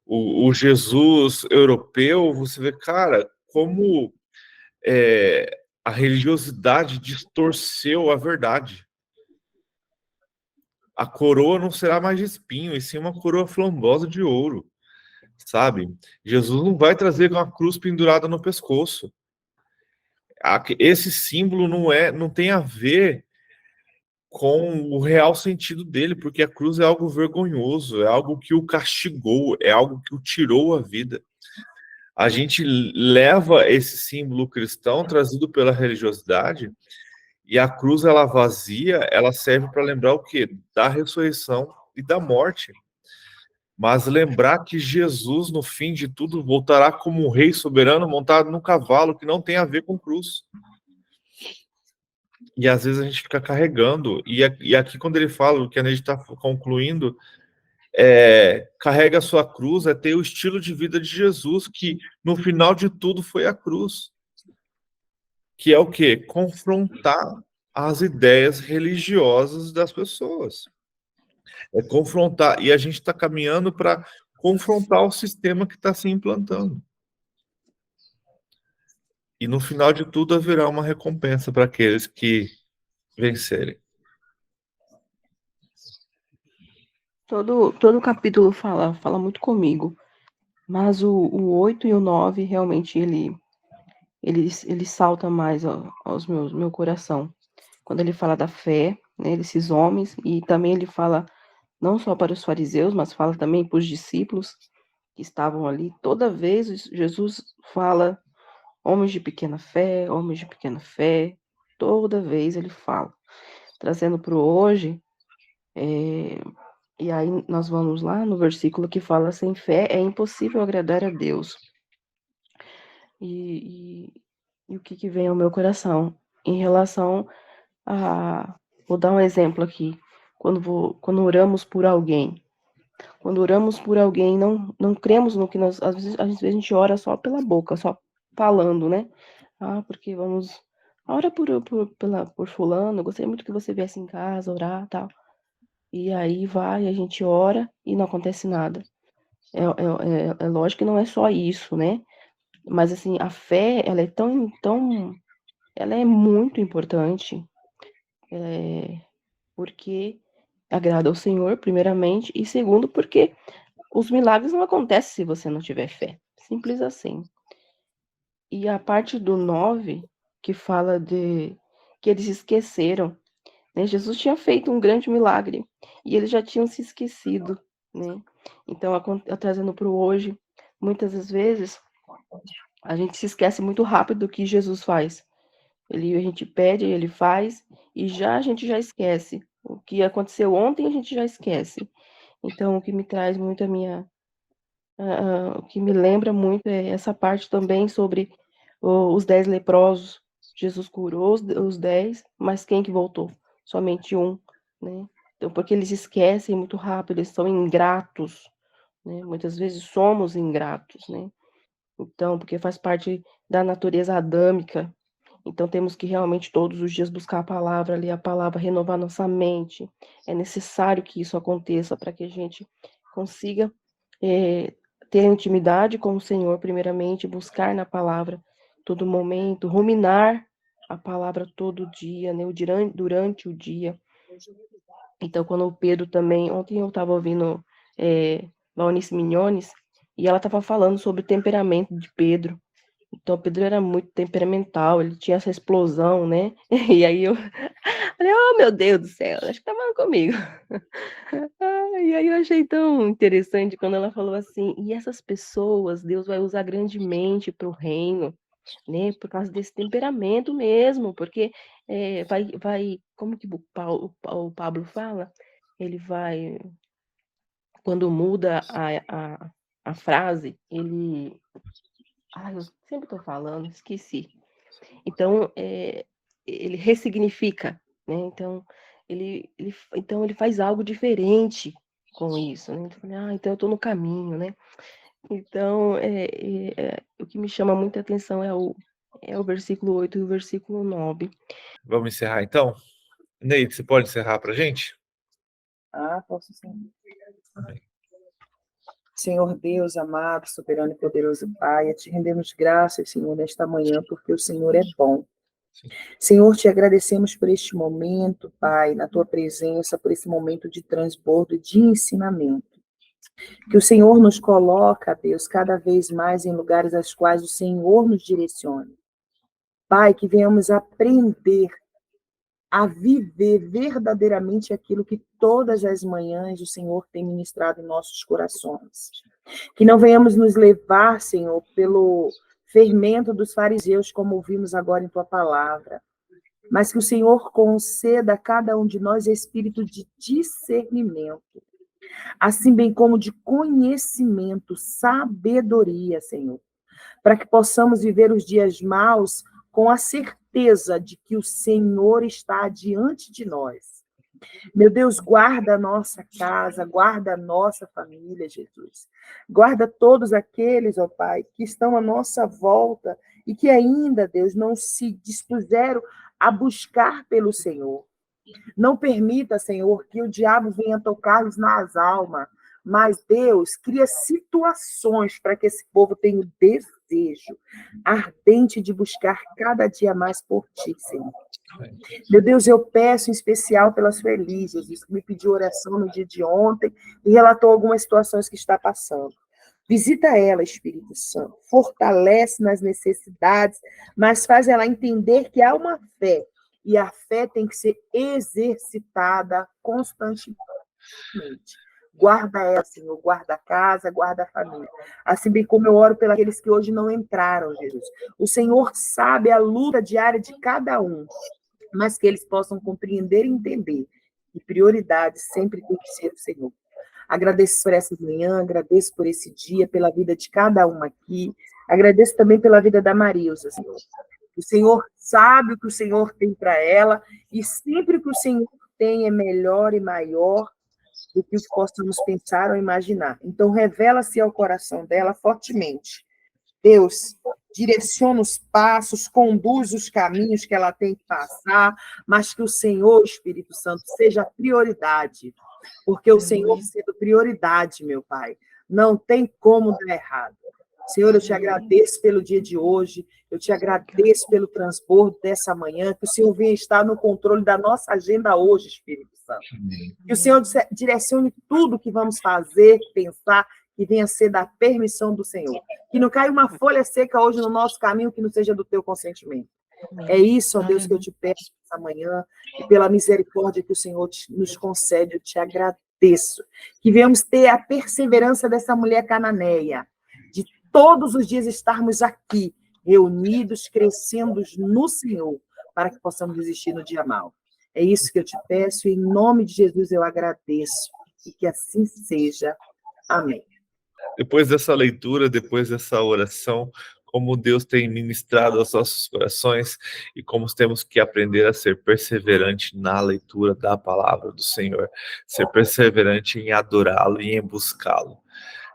o Jesus europeu, você vê, cara, como a religiosidade distorceu a verdade. A coroa não será mais de espinho, e sim uma coroa flambosa de ouro, sabe? Jesus não vai trazer uma cruz pendurada no pescoço. Esse símbolo não tem a ver com o real sentido dele, porque a cruz é algo vergonhoso, é algo que o castigou, é algo que o tirou a vida. A gente leva esse símbolo cristão trazido pela religiosidade, e a cruz, ela vazia, ela serve para lembrar o quê? Da ressurreição e da morte. Mas lembrar que Jesus, no fim de tudo, voltará como um rei soberano montado num cavalo, que não tem a ver com cruz. E às vezes a gente fica carregando, e aqui quando ele fala, o que a gente está concluindo, carrega a sua cruz, é ter o estilo de vida de Jesus, que no final de tudo foi a cruz. Que é o quê? Confrontar as ideias religiosas das pessoas. É confrontar, e a gente está caminhando para confrontar o sistema que está se implantando. E no final de tudo haverá uma recompensa para aqueles que vencerem. Todo o capítulo fala muito comigo, mas o 8 e o 9 realmente ele salta mais aos meu coração. Quando ele fala da fé, né, desses homens, e também ele fala não só para os fariseus, mas fala também para os discípulos que estavam ali. Toda vez Jesus fala homens de pequena fé, toda vez ele fala. Trazendo para o hoje, e aí nós vamos lá no versículo que fala: sem fé é impossível agradar a Deus. E o que vem ao meu coração? Em relação a... Vou dar um exemplo aqui. Quando oramos por alguém. Quando oramos por alguém, não cremos no que nós... Às vezes a gente ora só pela boca, só falando, né? Porque vamos... Ora por fulano, gostaria muito que você viesse em casa orar, tal. E aí a gente ora e não acontece nada. É lógico que não é só isso, né? Mas, assim, a fé, ela é ela é muito importante, porque agrada ao Senhor, primeiramente, e segundo, porque os milagres não acontecem se você não tiver fé. Simples assim. E a parte do 9, que fala de que eles esqueceram, né? Jesus tinha feito um grande milagre e eles já tinham se esquecido, né? Então, trazendo para o hoje, muitas das vezes a gente se esquece muito rápido do que Jesus faz. A gente pede, ele faz, e a gente já esquece. O que aconteceu ontem, a gente já esquece. Então, o que me traz muito o que me lembra muito é essa parte também sobre os 10 leprosos. Jesus curou os 10, mas quem que voltou? Somente um, né? Então, porque eles esquecem muito rápido, eles são ingratos, né? Muitas vezes somos ingratos, né? Então, porque faz parte da natureza adâmica. Então, temos que realmente todos os dias buscar a palavra, ler a palavra, renovar nossa mente. É necessário que isso aconteça para que a gente consiga ter intimidade com o Senhor, primeiramente, buscar na palavra todo momento, ruminar a palavra todo dia, né, durante o dia. Então, quando o Pedro também... Ontem eu estava ouvindo Laonice Minhones, e ela estava falando sobre o temperamento de Pedro. Então, Pedro era muito temperamental, ele tinha essa explosão, né? E aí eu falei, oh, meu Deus do céu, acho que tá falando comigo. E aí eu achei tão interessante quando ela falou assim, e essas pessoas Deus vai usar grandemente para o reino, né? Por causa desse temperamento mesmo, porque como que o Pablo fala? Ele vai, quando muda a frase, ele... eu sempre estou falando, esqueci. Então, ele ressignifica, né? Então, ele faz algo diferente com isso, né? Então eu estou no caminho, né? Então, o que me chama muita atenção é o versículo 8 e o versículo 9. Vamos encerrar, então? Ney, você pode encerrar para a gente? Posso sim. Amém. Senhor Deus, amado, soberano e poderoso Pai, te rendemos graças, Senhor, nesta manhã, porque o Senhor é bom. Sim. Senhor, te agradecemos por este momento, Pai, na tua presença, por esse momento de transbordo e de ensinamento. Que o Senhor nos coloca, Deus, cada vez mais em lugares aos quais o Senhor nos direciona. Pai, que venhamos aprender a viver verdadeiramente aquilo que todas as manhãs o Senhor tem ministrado em nossos corações. Que não venhamos nos levar, Senhor, pelo fermento dos fariseus, como ouvimos agora em tua palavra, mas que o Senhor conceda a cada um de nós espírito de discernimento, assim bem como de conhecimento, sabedoria, Senhor, para que possamos viver os dias maus com a certeza certeza de que o Senhor está diante de nós. Meu Deus, guarda a nossa casa, guarda a nossa família, Jesus. Guarda todos aqueles, ó Pai, que estão à nossa volta e que ainda, Deus, não se dispuseram a buscar pelo Senhor. Não permita, Senhor, que o diabo venha tocar-lhes nas almas, mas, Deus, cria situações para que esse povo tenha o desejo ardente de buscar cada dia mais por Ti, Senhor. Meu Deus, eu peço em especial pela Sueli, Jesus, que me pediu oração no dia de ontem e relatou algumas situações que está passando. Visita ela, Espírito Santo, fortalece nas necessidades, mas faz ela entender que há uma fé, e a fé tem que ser exercitada constantemente. Guarda ela, Senhor, guarda a casa, guarda a família. Assim bem como eu oro pelos aqueles que hoje não entraram, Jesus. O Senhor sabe a luta diária de cada um, mas que eles possam compreender e entender que prioridade sempre tem que ser o Senhor. Agradeço por essa manhã, agradeço por esse dia, pela vida de cada um aqui. Agradeço também pela vida da Marilza, Senhor. O Senhor sabe o que o Senhor tem para ela, e sempre que o Senhor tem é melhor e maior do que o que possamos pensar ou imaginar. Então, revela-se ao coração dela fortemente. Deus, direciona os passos, conduz os caminhos que ela tem que passar, mas que o Senhor, Espírito Santo, seja a prioridade. Porque o Senhor sendo prioridade, meu Pai, não tem como dar errado. Senhor, eu te agradeço pelo dia de hoje, eu te agradeço pelo transbordo dessa manhã, que o Senhor venha estar no controle da nossa agenda hoje, Espírito Santo. Que o Senhor direcione tudo que vamos fazer, pensar, que venha ser da permissão do Senhor. Que não caia uma folha seca hoje no nosso caminho que não seja do teu consentimento. É isso, ó Deus, que eu te peço essa manhã, e pela misericórdia que o Senhor nos concede, eu te agradeço. Que venhamos ter a perseverança dessa mulher cananeia, de todos os dias estarmos aqui, reunidos, crescendo no Senhor, para que possamos existir no dia mau. É isso que eu te peço, e em nome de Jesus eu agradeço, e que assim seja. Amém. Depois dessa leitura, depois dessa oração, como Deus tem ministrado aos nossos corações e como temos que aprender a ser perseverante na leitura da palavra do Senhor, ser perseverante em adorá-lo e em buscá-lo.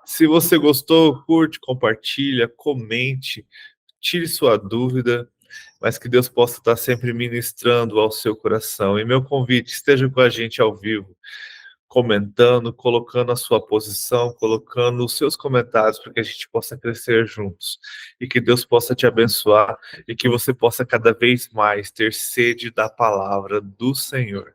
Se você gostou, curte, compartilha, comente, tire sua dúvida, mas que Deus possa estar sempre ministrando ao seu coração. E meu convite, esteja com a gente ao vivo, comentando, colocando a sua posição, colocando os seus comentários para que a gente possa crescer juntos. E que Deus possa te abençoar e que você possa cada vez mais ter sede da palavra do Senhor.